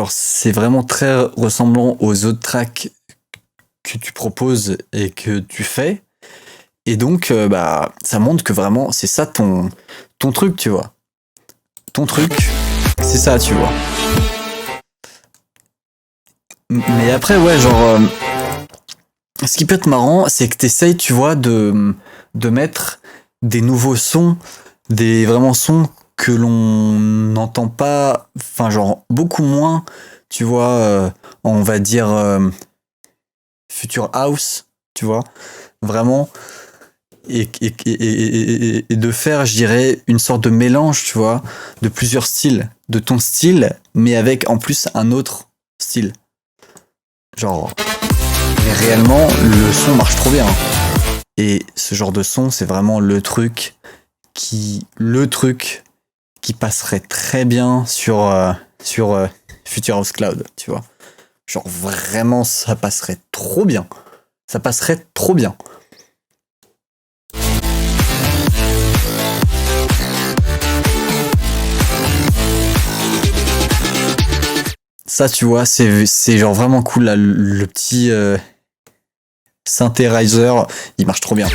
c'est vraiment très ressemblant aux autres tracks que tu proposes et que tu fais. Et donc bah ça montre que vraiment c'est ça ton truc, tu vois. Ton truc. C'est ça, tu vois. Mais après, ouais, genre... ce qui peut être marrant, c'est que t'essayes, tu vois, de mettre des nouveaux sons, des vraiment sons que l'on n'entend pas, enfin genre beaucoup moins, tu vois, on va dire Future House, tu vois, vraiment, et de faire, je dirais, une sorte de mélange, tu vois, de plusieurs styles, de ton style, mais avec en plus un autre style. Genre, mais réellement, le son marche trop bien. Et ce genre de son, c'est vraiment le truc qui passerait très bien sur Future House Cloud, tu vois. Genre vraiment, ça passerait trop bien. Ça passerait trop bien. Ça, tu vois, c'est genre vraiment cool, là, le petit synthesizer, il marche trop bien.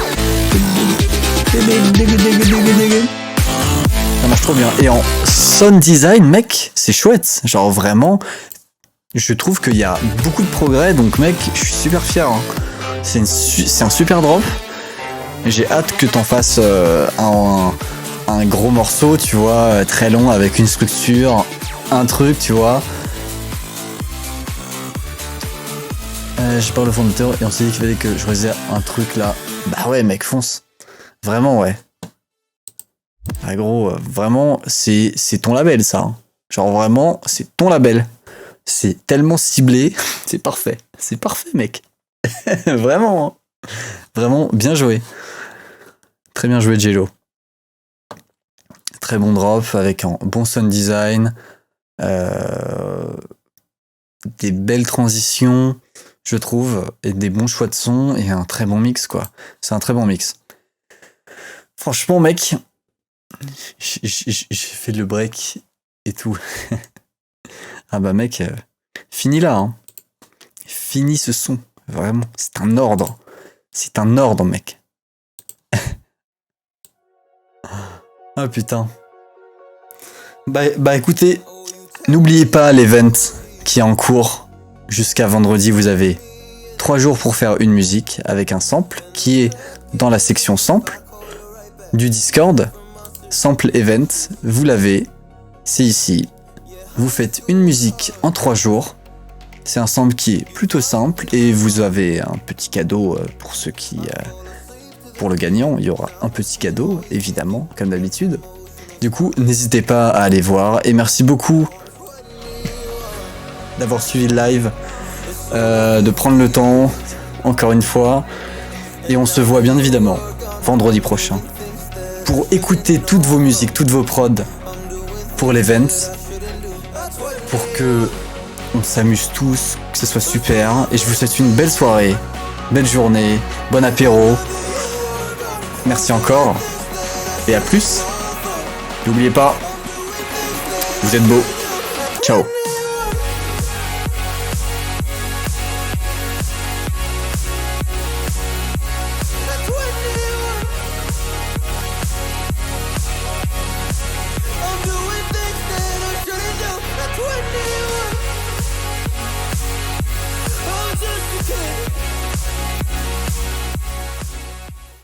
Ça marche trop bien. Et en sound design, mec, c'est chouette. Genre vraiment, je trouve qu'il y a beaucoup de progrès, donc mec, je suis super fier. Hein. C'est un super drop. J'ai hâte que t'en fasses un gros morceau, tu vois, très long, avec une structure, un truc, tu vois. J'ai parlé au fondateur et on s'est dit qu'il fallait que je choisisse un truc là. Bah ouais, mec, fonce. Vraiment, ouais. Ah gros, vraiment, c'est ton label, ça. Hein. Genre vraiment, c'est ton label. C'est tellement ciblé, c'est parfait. C'est parfait, mec. Vraiment. Hein. Vraiment, bien joué. Très bien joué, Jello. Très bon drop avec un bon sound design. Des belles transitions, je trouve, et des bons choix de son, et un très bon mix, quoi. C'est un très bon mix. Franchement, mec, j'ai fait le break et tout. Ah bah mec, fini là, hein. Fini ce son, vraiment. C'est un ordre. C'est un ordre, mec. Ah putain. Bah écoutez, n'oubliez pas l'event qui est en cours. Jusqu'à vendredi, vous avez 3 jours pour faire une musique avec un sample qui est dans la section sample du Discord. Sample event, vous l'avez, c'est ici. Vous faites une musique en 3 jours. C'est un sample qui est plutôt simple et vous avez un petit cadeau pour ceux qui... pour le gagnant, il y aura un petit cadeau, évidemment, comme d'habitude. Du coup, n'hésitez pas à aller voir et merci beaucoup d'avoir suivi le live, de prendre le temps, encore une fois. Et on se voit bien évidemment vendredi prochain pour écouter toutes vos musiques, toutes vos prods pour l'event, pour que on s'amuse tous, que ce soit super. Et je vous souhaite une belle soirée, belle journée, bon apéro. Merci encore et à plus. N'oubliez pas, vous êtes beaux. Ciao.